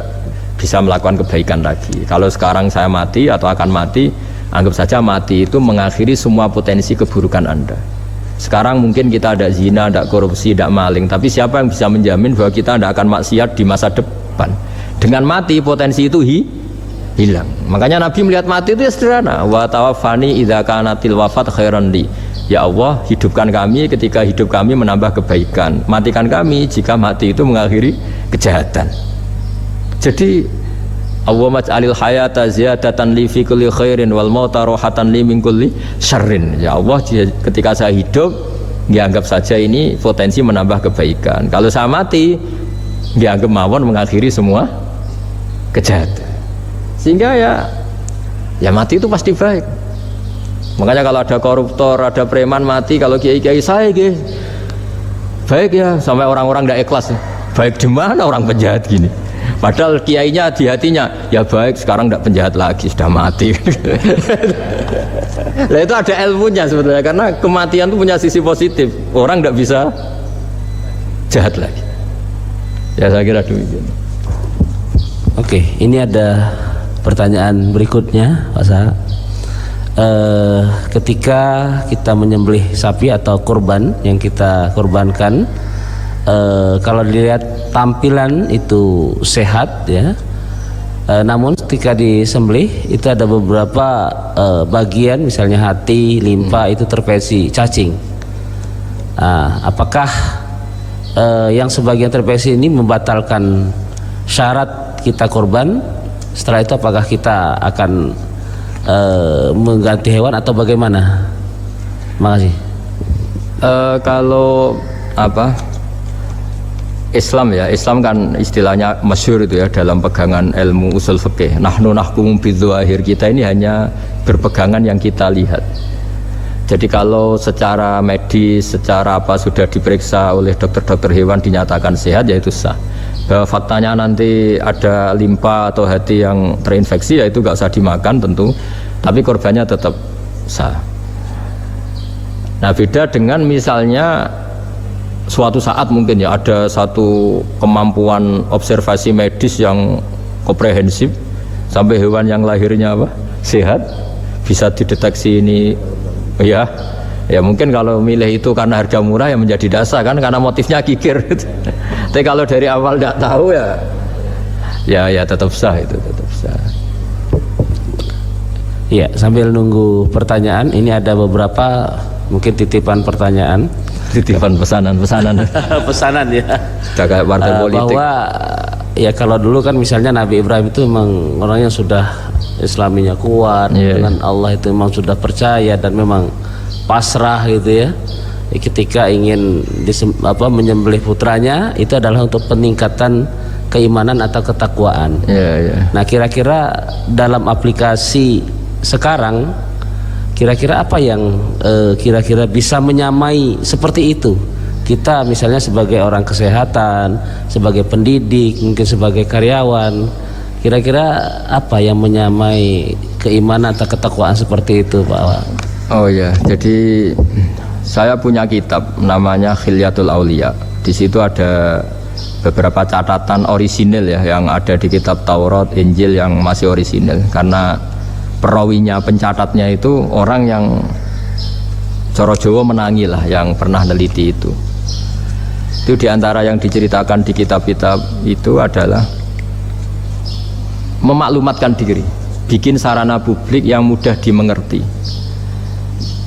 Speaker 1: bisa melakukan kebaikan lagi. Kalau sekarang saya mati atau akan mati, anggap saja mati itu mengakhiri semua potensi keburukan Anda. Sekarang mungkin kita ada zina, ada korupsi, ada maling, tapi siapa yang bisa menjamin bahwa kita tidak akan maksiat di masa depan? Dengan mati potensi itu hilang. Makanya Nabi melihat mati itu ya sederhana. Wa tawaffani idza kanatil wafat khairan li. Ya Allah, hidupkan kami ketika hidup kami menambah kebaikan. Matikan kami jika mati itu mengakhiri kejahatan. Jadi Allahumma ij'alil hayata ziyadatan li fi kulli khairin wal mauta rohatan li min kulli syarrin. Ya Allah, ketika saya hidup dianggap saja ini potensi menambah kebaikan. Kalau saya mati dianggap mawon mengakhiri semua kejahatan. Sehingga ya mati itu pasti baik. Makanya kalau ada koruptor, ada preman mati, kalau kiai-kiai saya baik ya, sampai orang-orang tidak ikhlas. Baik di mana orang penjahat gini? Padahal kiainya di hatinya ya baik, sekarang tidak penjahat lagi, sudah mati. Nah itu ada ilmunya sebetulnya, karena kematian itu punya sisi positif. Orang tidak bisa jahat lagi. Ya saya kira demikian.
Speaker 2: Oke, ini ada pertanyaan berikutnya, Pak Sa. Ketika kita menyembelih sapi atau kurban yang kita kurbankan, kalau dilihat tampilan itu sehat ya, namun ketika disembelih itu ada beberapa bagian, misalnya hati, limpa itu terpesi cacing. Apakah yang sebagian terpesi ini membatalkan syarat kita korban? Setelah itu apakah kita akan mengganti hewan atau bagaimana? Makasih.
Speaker 1: Kalau Islam ya, Islam kan istilahnya masyhur itu ya dalam pegangan ilmu usul fikih. Nahnu nahkumu bidzahir, kita ini hanya berpegangan yang kita lihat. Jadi kalau secara medis, secara apa sudah diperiksa oleh dokter-dokter hewan dinyatakan sehat, ya itu sah. Bahwa faktanya nanti ada limpa atau hati yang terinfeksi, ya itu nggak usah dimakan tentu, tapi korbannya tetap sah. Nah beda dengan misalnya suatu saat mungkin ya ada satu kemampuan observasi medis yang komprehensif sampai hewan yang lahirnya sehat, bisa dideteksi ini ya mungkin kalau milih itu karena harga murah ya menjadi dasar kan, karena motifnya kikir. Tapi kalau dari awal tidak tahu ya tetap sah, itu tetap sah.
Speaker 2: Ya, sambil nunggu pertanyaan, ini ada beberapa mungkin titipan pertanyaan.
Speaker 1: Titipan pesanan
Speaker 2: Pesanan ya.
Speaker 1: Sudah kayak partai politik.
Speaker 2: Bahwa ya kalau dulu kan misalnya Nabi Ibrahim itu memang orangnya sudah Islaminya kuat, dengan Allah itu memang sudah percaya dan memang pasrah gitu ya. Ketika ingin menyembelih putranya itu adalah untuk peningkatan keimanan atau ketakwaan. Nah kira-kira dalam aplikasi sekarang, kira-kira apa yang kira-kira bisa menyamai seperti itu? Kita misalnya sebagai orang kesehatan, sebagai pendidik, mungkin sebagai karyawan, kira-kira apa yang menyamai keimanan atau ketakwaan seperti itu, Pak?
Speaker 1: Oh ya, jadi saya punya kitab namanya Khilyatul Aulia. Di situ ada beberapa catatan orisinil ya yang ada di kitab Taurat, Injil yang masih orisinil, karena perawinya, pencatatnya itu orang yang Coro Jawa menangi lah, yang pernah neliti itu. Itu diantara yang diceritakan di kitab-kitab itu adalah memaklumatkan diri, bikin sarana publik yang mudah dimengerti.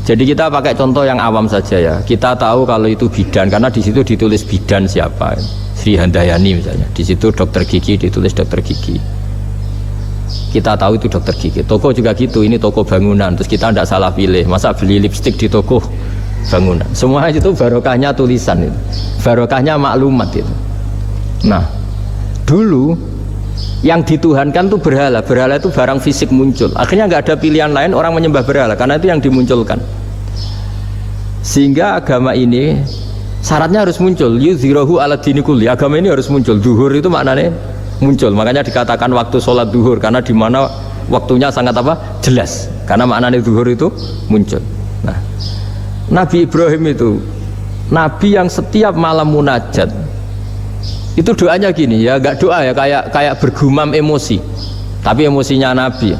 Speaker 1: Jadi kita pakai contoh yang awam saja ya. Kita tahu kalau itu bidan karena di situ ditulis bidan siapa, Sri Handayani misalnya. Di situ dokter gigi ditulis dokter gigi. Kita tahu itu dokter gigi. Toko juga gitu, ini toko bangunan. Terus kita tidak salah pilih. Masa beli lipstik di toko bangunan? Semua itu barokahnya tulisan itu. Barokahnya maklumat itu. Nah, dulu yang dituhankan itu berhala. Berhala itu barang fisik muncul. Akhirnya nggak ada pilihan lain, orang menyembah berhala karena itu yang dimunculkan. Sehingga agama ini syaratnya harus muncul. Yuzhirahu ala dini kulli. Agama ini harus muncul. Duhur itu maknanya muncul. Makanya dikatakan waktu sholat duhur, karena di mana waktunya sangat jelas. Karena maknanya duhur itu muncul. Nah, Nabi Ibrahim itu Nabi yang setiap malam munajat itu doanya gini ya, gak doa ya, kayak bergumam emosi, tapi emosinya Nabi.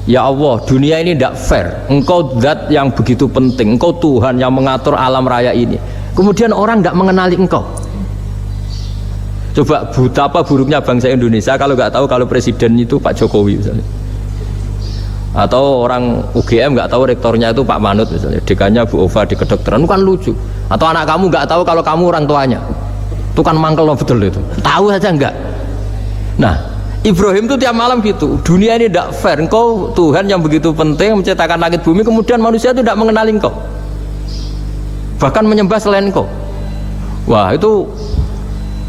Speaker 1: Ya Allah, dunia ini tidak fair. Engkau zat yang begitu penting, Engkau Tuhan yang mengatur alam raya ini. Kemudian orang tidak mengenali Engkau. Coba betapa buruknya bangsa Indonesia kalau nggak tahu kalau presiden itu Pak Jokowi misalnya, atau orang UGM nggak tahu rektornya itu Pak Manut misalnya, dekannya Bu Ova di kedokteran, itu kan lucu. Atau anak kamu nggak tahu kalau kamu orang tuanya, itu kan mangkel betul itu. Tahu aja enggak. Nah, Ibrahim itu tiap malam gitu, dunia ini tidak fair, Engkau Tuhan yang begitu penting menciptakan langit bumi, kemudian manusia itu tidak mengenali Engkau, bahkan menyembah selain Engkau. Wah itu,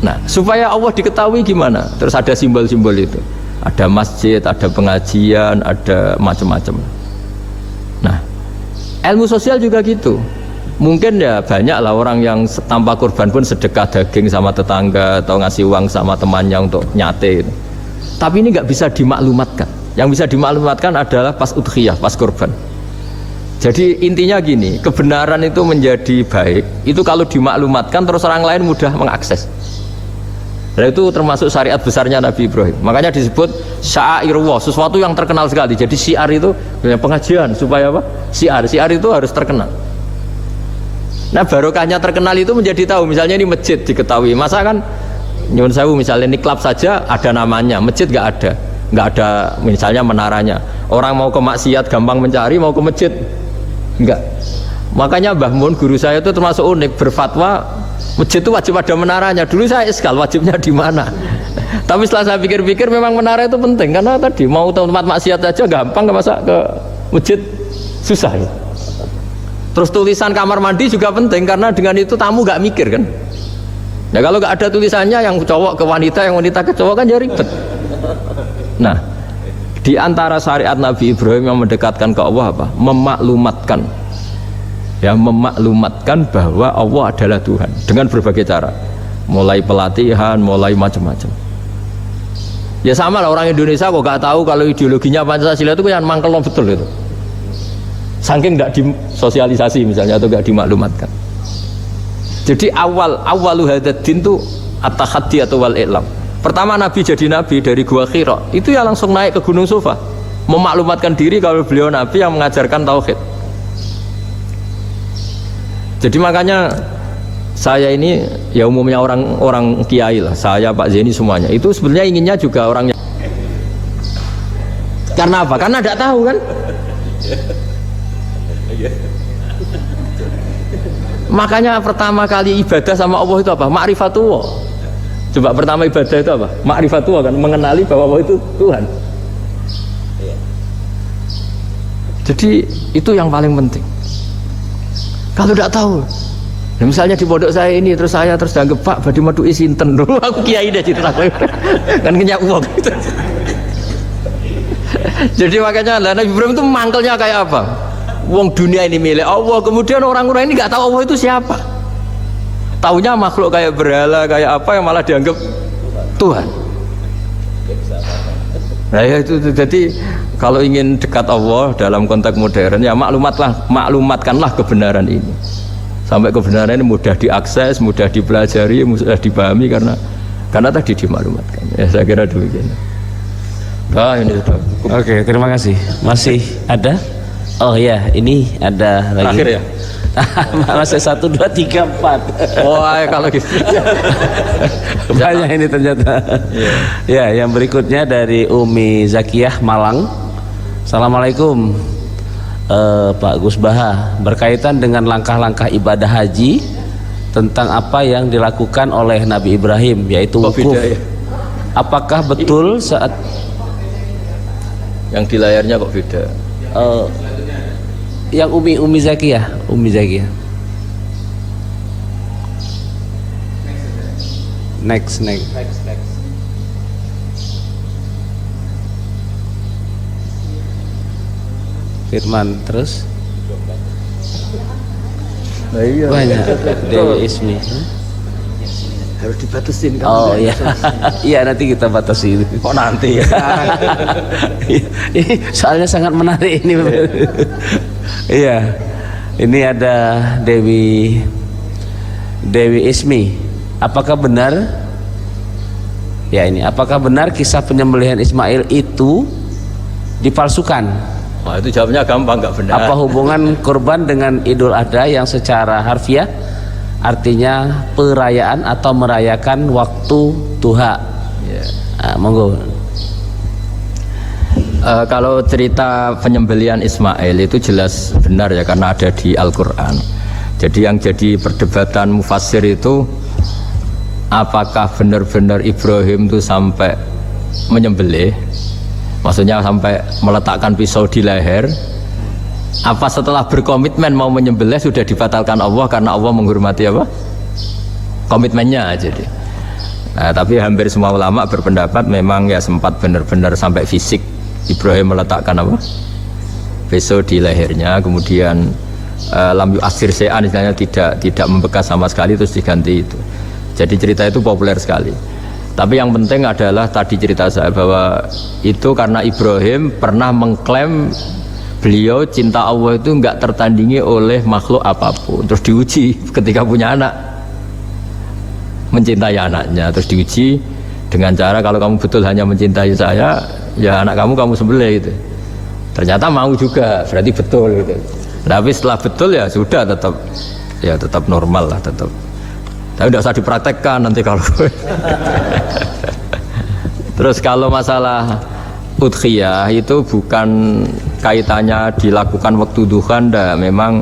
Speaker 1: nah supaya Allah diketahui gimana, terus ada simbol-simbol itu, ada masjid, ada pengajian, ada macam-macam. Nah ilmu sosial juga gitu, mungkin ya banyak lah orang yang tanpa kurban pun sedekah daging sama tetangga atau ngasih uang sama temannya untuk nyate gitu. Tapi ini nggak bisa dimaklumatkan. Yang bisa dimaklumatkan adalah pas udhiyah, pas kurban. Jadi intinya gini, kebenaran itu menjadi baik itu kalau dimaklumatkan, terus orang lain mudah mengakses. Dan itu termasuk syariat besarnya Nabi Ibrahim. Makanya disebut sya'irullah, sesuatu yang terkenal sekali. Jadi syiar itu pengajian supaya apa? Syiar itu harus terkenal. Nah barokahnya terkenal itu menjadi tahu. Misalnya ini masjid diketahui. Masa kan nyuwun sewu misalnya ini klub saja ada namanya, masjid nggak ada misalnya menaranya. Orang mau ke maksiat gampang mencari, mau ke masjid enggak. Makanya Mbah Mun guru saya itu termasuk unik, berfatwa masjid itu wajib ada menaranya. Dulu saya iskal wajibnya di mana. Tapi setelah saya pikir-pikir memang menara itu penting, karena tadi mau tempat maksiat saja gampang, nggak masa ke masjid susah ya. Terus tulisan kamar mandi juga penting, karena dengan itu tamu nggak mikir kan. Ya kalau nggak ada tulisannya yang cowok ke wanita, yang wanita ke cowok kan ya ribet. Nah, di antara syariat Nabi Ibrahim yang mendekatkan ke Allah apa? Memaklumatkan. Ya, memaklumatkan bahwa Allah adalah Tuhan dengan berbagai cara. Mulai pelatihan, mulai macam-macam. Ya sama lah orang Indonesia kok nggak tahu kalau ideologinya Pancasila itu yang mangkel betul itu. Saking nggak disosialisasi misalnya atau nggak dimaklumatkan. Jadi awalu hadzal-din itu at-tahaddi atau wal i'lam. Pertama Nabi jadi Nabi dari Gua Hira, itu ya langsung naik ke Gunung Sofa, memaklumatkan diri kalau beliau Nabi yang mengajarkan tauhid. Jadi makanya saya ini ya umumnya orang kiai lah, saya Pak Zeni semuanya itu sebenarnya inginnya juga orangnya. Karena apa? Karena tidak tahu kan. Makanya pertama kali ibadah sama Allah itu apa? Ma'rifatullah. Coba pertama ibadah itu apa? Ma'rifatullah kan, mengenali bahwa Allah itu Tuhan. Jadi itu yang paling penting. Kalau tidak tahu, nah, misalnya di pondok saya ini terus dianggap Pak badhe metuki sinten lho, aku kiai deh cerita kan kenyak uang gitu. Jadi makanya Nabi Ibrahim itu mangkelnya kayak apa? Wong dunia ini milik Allah, kemudian orang-orang ini nggak tahu Allah itu siapa. Taunya makhluk kayak berhala, kayak apa yang malah dianggap Tuhan. Nah ya itu jadi kalau ingin dekat Allah dalam konteks modern ya maklumatkanlah kebenaran ini. Sampai kebenaran ini mudah diakses, mudah dipelajari, mudah dipahami karena tadi dimaklumatkan. Ya saya kira demikian. Nah ini sudah.
Speaker 2: Oke, terima kasih. Masih ada? Oh ya, ini ada lagi.
Speaker 1: Akhir ya?
Speaker 2: Masih 1, 2, 3, 4.
Speaker 1: Oh ya, kalau gitu.
Speaker 2: Banyak ini ternyata. Ya, yang berikutnya dari Umi Zakiyah Malang. Assalamualaikum Pak Gus Baha, berkaitan dengan langkah-langkah ibadah haji, tentang apa yang dilakukan oleh Nabi Ibrahim yaitu wukuf. Ya? Apakah betul saat
Speaker 1: yang di layarnya kok beda?
Speaker 2: Yang Umi Zakiyah. Next. Firman terus.
Speaker 1: Nah, iya.
Speaker 2: Banyak. Dewi Ismi.
Speaker 1: Harus dibatasin kan?
Speaker 2: Oh iya. Iya nanti kita batasi.
Speaker 1: Kok nanti ya?
Speaker 2: Ini soalnya sangat menarik ini. Iya. Ini ada Dewi Ismi. Apakah benar? Ya ini, apakah benar kisah penyembelihan Ismail itu dipalsukan?
Speaker 1: Wah, itu jawabnya gampang, nggak benar.
Speaker 2: Apa hubungan kurban dengan Idul Adha yang secara harfiah artinya perayaan atau merayakan waktu duha?
Speaker 1: Ya.
Speaker 2: Monggo.
Speaker 1: Kalau cerita penyembelihan Ismail itu jelas benar ya, karena ada di Al-Quran. Jadi yang jadi perdebatan mufassir itu apakah benar-benar Ibrahim itu sampai menyembelih, maksudnya sampai meletakkan pisau di leher, apa setelah berkomitmen mau menyembelih sudah dibatalkan Allah karena Allah menghormati apa? Komitmennya. Jadi tapi hampir semua ulama berpendapat memang ya sempat benar-benar sampai fisik Ibrahim meletakkan apa? Pisau di lehernya, kemudian lam yu'assir syai'an, istilahnya tidak membekas sama sekali, terus diganti itu. Jadi cerita itu populer sekali. Tapi yang penting adalah tadi cerita saya bahwa itu karena Ibrahim pernah mengklaim beliau cinta Allah itu enggak tertandingi oleh makhluk apapun. Terus diuji ketika punya anak, mencintai anaknya, terus diuji dengan cara kalau kamu betul hanya mencintai saya, ya anak kamu sembelih gitu. Ternyata mau juga, berarti betul gitu. Tapi setelah betul ya sudah tetap normal lah, tetap. Tapi tidak usah dipraktekkan nanti kalau. Terus kalau masalah udhiyah itu bukan kaitannya dilakukan waktu duha, ndak. Memang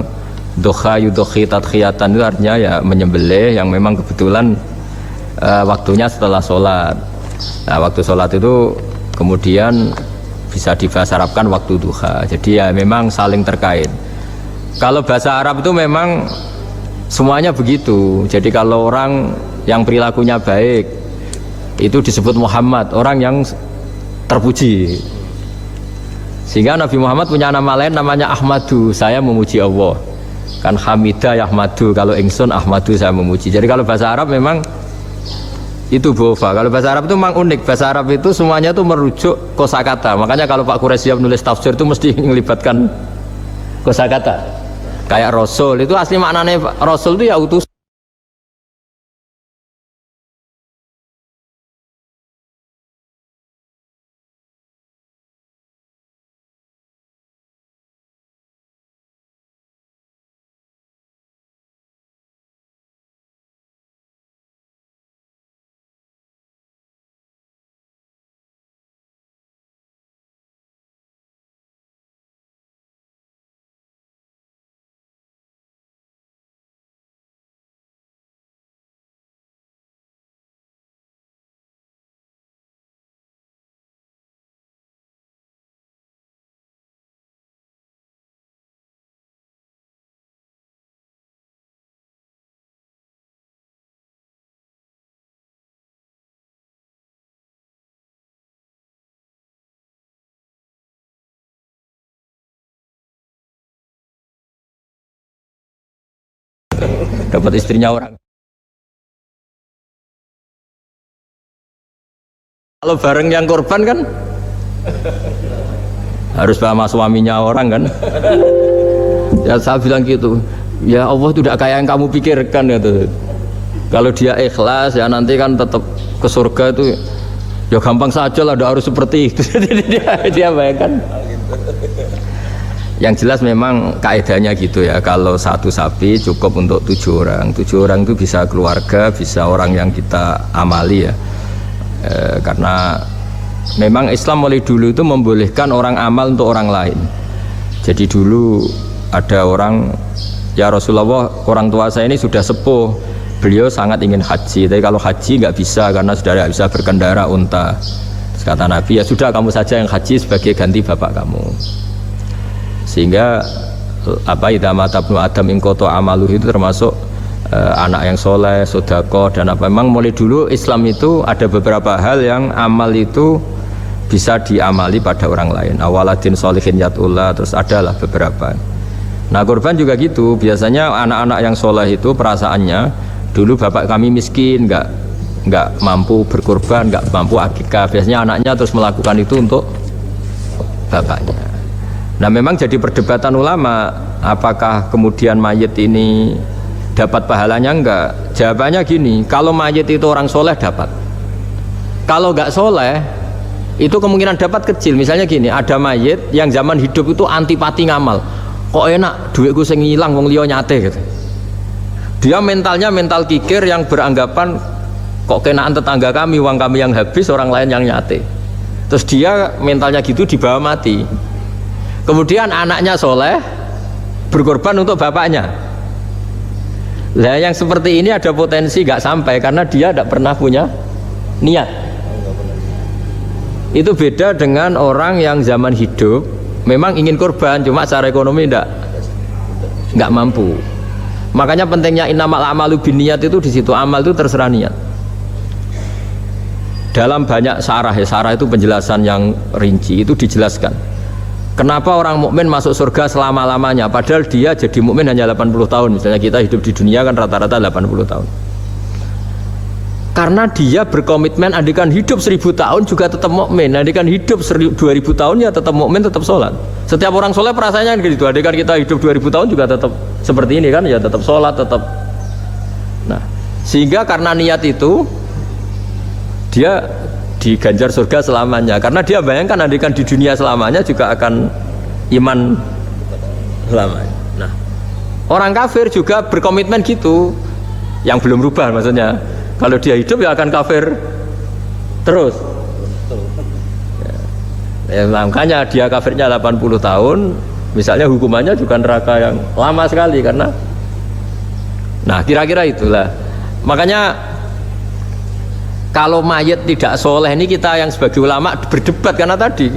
Speaker 1: duha yudhi tadkhiyatan itu artinya ya menyembelih yang memang kebetulan waktunya setelah sholat. Nah, waktu sholat itu kemudian bisa dibahasa Arabkan waktu duha. Jadi ya memang saling terkait. Kalau bahasa Arab itu memang semuanya begitu. Jadi kalau orang yang perilakunya baik itu disebut Muhammad, orang yang terpuji. Sehingga Nabi Muhammad punya nama lain namanya Ahmadu, saya memuji Allah. Kan Hamidah Ahmadu, kalau ingsun Ahmadu saya memuji. Jadi kalau bahasa Arab memang itu bofa. Kalau bahasa Arab itu memang unik. Bahasa Arab itu semuanya itu merujuk kosakata. Makanya kalau Pak Quraisy menulis tafsir itu mesti melibatkan kosakata. Kayak Rasul itu asli maknanya Rasul itu ya utus. Dapat istrinya orang. Kalau bareng yang korban kan harus sama suaminya orang kan. Ya saya bilang gitu, ya Allah itu tidak kayak yang kamu pikirkan gitu. Kalau dia ikhlas ya nanti kan tetap ke surga itu ya gampang saja lah, tidak harus seperti itu. dia bayangkan. Yang jelas memang kaidahnya gitu ya, kalau satu sapi cukup untuk 7 orang. 7 orang itu bisa keluarga, bisa orang yang kita amali ya. Karena memang Islam mulai dulu itu membolehkan orang amal untuk orang lain. Jadi dulu ada orang, ya Rasulullah, orang tua saya ini sudah sepuh, beliau sangat ingin haji, tapi kalau haji nggak bisa karena sudah tidak bisa berkendara unta. Terus kata Nabi, ya sudah kamu saja yang haji sebagai ganti bapak kamu. Sehingga idza mata ibnu adam in qata amaluhu itu termasuk anak yang soleh, sodako dan apa. Memang mulai dulu Islam itu ada beberapa hal yang amal itu bisa diamali pada orang lain. Awaladin solihin yatullah, terus adalah beberapa. Nah korban juga gitu. Biasanya anak-anak yang soleh itu perasaannya dulu bapak kami miskin, nggak mampu berkorban, nggak mampu akikah. Biasanya anaknya terus melakukan itu untuk bapaknya. Nah memang jadi perdebatan ulama, apakah kemudian mayit ini dapat pahalanya? Enggak. Jawabannya gini, kalau mayit itu orang soleh dapat, kalau nggak soleh itu kemungkinan dapat kecil. Misalnya gini, ada mayit yang zaman hidup itu antipati ngamal, kok enak duitku sing ngilang wong liya nyate gitu. Dia mentalnya mental kikir yang beranggapan kok kenaan tetangga kami, uang kami yang habis, orang lain yang nyate. Terus dia mentalnya gitu dibawa mati. Kemudian anaknya soleh berkorban untuk bapaknya. Lah yang seperti ini ada potensi gak sampai karena dia tidak pernah punya niat. Itu beda dengan orang yang zaman hidup memang ingin korban, cuma secara ekonomi nggak mampu. Makanya pentingnya innamal a'malu binniyat itu di situ. Amal itu terserah niat. Dalam banyak syarah, ya syarah itu penjelasan yang rinci, itu dijelaskan kenapa orang mukmin masuk surga selama-lamanya padahal dia jadi mukmin hanya 80 tahun. Misalnya kita hidup di dunia kan rata-rata 80 tahun. Karena dia berkomitmen andikan hidup 1000 tahun juga tetap mukmin, andikan hidup 2000 tahun ya tetap mukmin, tetap sholat. Setiap orang sholat perasaannya gitu, andikan kita hidup 2000 tahun juga tetap seperti ini kan, ya tetap sholat, tetap. Nah, sehingga karena niat itu dia diganjar surga selamanya. Karena dia bayangkan andikan di dunia selamanya juga akan iman selamanya. Nah, orang kafir juga berkomitmen gitu, yang belum rubah maksudnya. Kalau dia hidup ya akan kafir terus. Ya, makanya dia kafirnya 80 tahun, misalnya hukumannya juga neraka yang lama sekali karena. Nah, kira-kira itulah. Makanya kalau mayat tidak soleh ini kita yang sebagai ulama berdebat karena tadi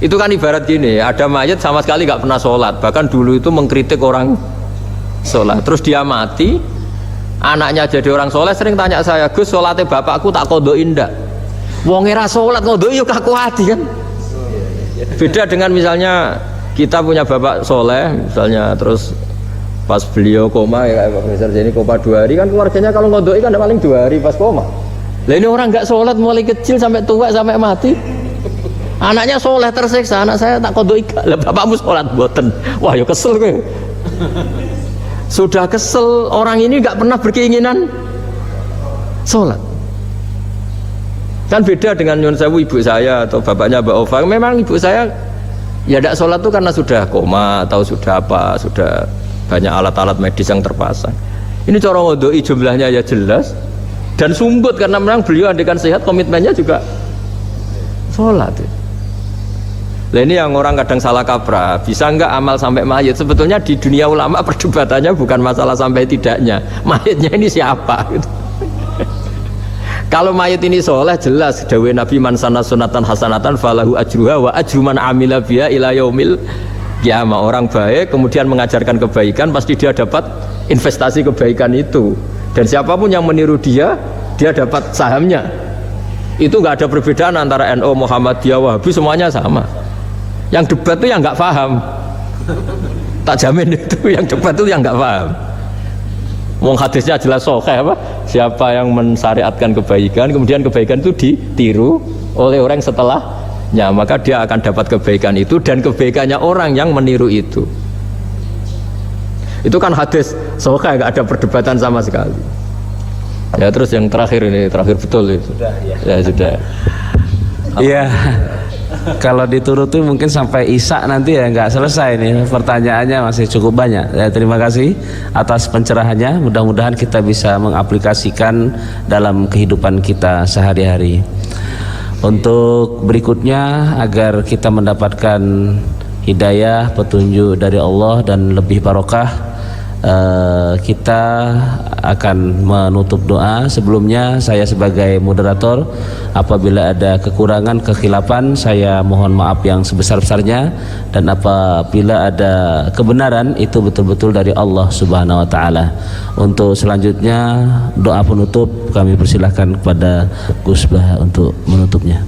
Speaker 1: itu kan ibarat gini, ada mayat sama sekali nggak pernah sholat, bahkan dulu itu mengkritik orang sholat, terus dia mati, anaknya jadi orang soleh sering tanya saya, Gus sholatnya bapakku tak kodoin ndak? Wong era sholat kodoin yuk kaku hati kan. Beda dengan misalnya kita punya bapak soleh misalnya, terus pas beliau koma ya kayak Pak Profesor Jenny koma 2 hari kan keluarganya kalau ngodoin kan paling 2 hari pas koma. Lah ini orang nggak sholat mulai kecil sampai tua sampai mati, anaknya soleh tersiksa, anak saya tak kodoi, lah bapakmu sholat boten, wah ya kesel gue. Sudah kesel, orang ini nggak pernah berkeinginan sholat. Kan beda dengan Nyun Sewu ibu saya atau bapaknya Mbak Ova, memang ibu saya ya tidak sholat tuh karena sudah koma atau sudah apa, sudah banyak alat-alat medis yang terpasang. Ini cara ngodoi jumlahnya ya jelas dan sumbut karena memang beliau andikan sehat komitmennya juga sholat. Lah ini yang orang kadang salah kaprah, bisa enggak amal sampai mayit? Sebetulnya di dunia ulama perdebatannya bukan masalah sampai tidaknya, mayitnya ini siapa gitu. Kalau mayit ini soleh jelas dawuh Nabi man sana sunatan hasanatan falahu ajruha wa ajru man amila biha ila yaumil qiyamah. Orang baik kemudian mengajarkan kebaikan pasti dia dapat investasi kebaikan itu. Dan siapapun yang meniru dia dapat sahamnya. Itu nggak ada perbedaan antara NU, Muhammadiyah, Wahabi, semuanya sama. Yang debat itu yang nggak paham. Tak jamin itu yang debat itu yang nggak paham. Wong hadisnya jelas sahih apa? Siapa yang mensyariatkan kebaikan, kemudian kebaikan itu ditiru oleh orang setelahnya, maka dia akan dapat kebaikan itu dan kebaikannya orang yang meniru itu. Itu kan hadis sahih, nggak ada perdebatan sama sekali. Ya terus yang terakhir ini, terakhir betul itu. Sudah ya. Ya sudah.
Speaker 2: Iya. Kalau dituruti mungkin sampai Isya nanti ya nggak selesai nih, pertanyaannya masih cukup banyak. Ya, terima kasih atas pencerahannya. Mudah-mudahan kita bisa mengaplikasikan dalam kehidupan kita sehari-hari. Untuk berikutnya agar kita mendapatkan hidayah, petunjuk dari Allah dan lebih barokah, kita akan menutup doa. Sebelumnya saya sebagai moderator, apabila ada kekurangan, kekhilafan, saya mohon maaf yang sebesar-besarnya, dan apabila ada kebenaran itu betul-betul dari Allah Subhanahu wa taala. Untuk selanjutnya doa penutup kami persilahkan kepada Gus Bah untuk menutupnya.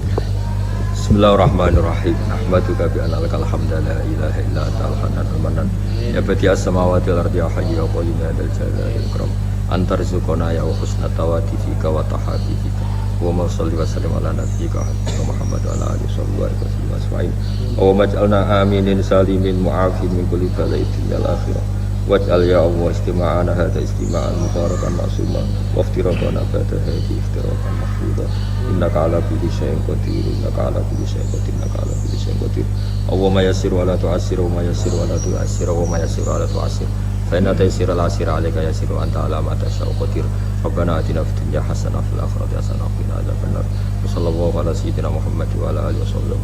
Speaker 1: Bismillahirrahmanirrahim. Ahmaduka bi anna lakal hamda la ilaha illa anta al-hanan al-manan. Ya badi'as samawati wal ardi ya hayyu ya qayyum ya dzal jalali wal ikram. Anta rizquna ya wa husna tawadi fika wa tahati fika. Allahumma shalli wa sallim ala nabiyyika Muhammad wa ala alihi wa sahbihi ajma'in. Allahumma ij'alna aminin salimin mu'afin min kulli bala'in fil akhirah. Waj'al ya Allah istima'ana hadha istima'an mubarakan ma'suman wa iftiraqana ba'da hadhi iftiraqan mahfuza. Innaka ala kulli syai'in qadir, innaka ala kulli syai'in qadir, innaka ala kulli syai'in qadir. Allahumma yassir wa la tu'assir, wa ma yassir wa la tu'assir, wa ma yassir wa la tu'assir. Fa inna taysira al-asira 'alaika yassiru anta ala ma tasha'u qadir. Rabbana atina fid dunya hasanah wa fil akhirati hasanah wa qina adzabannar. Sallallahu ala sayyidina Muhammad wa ala alihi wasallam.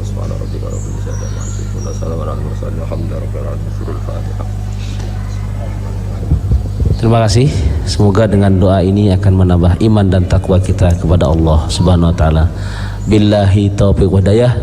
Speaker 1: Subhana rabbika rabbil izzati amma yasifun. Salamun alal mursalin. Alhamdulillahi rabbil alamin. Fatihah.
Speaker 2: Terima kasih. Semoga dengan doa ini akan menambah iman dan takwa kita kepada Allah Subhanahu wa taala. Billahi taufiq wa hidayah.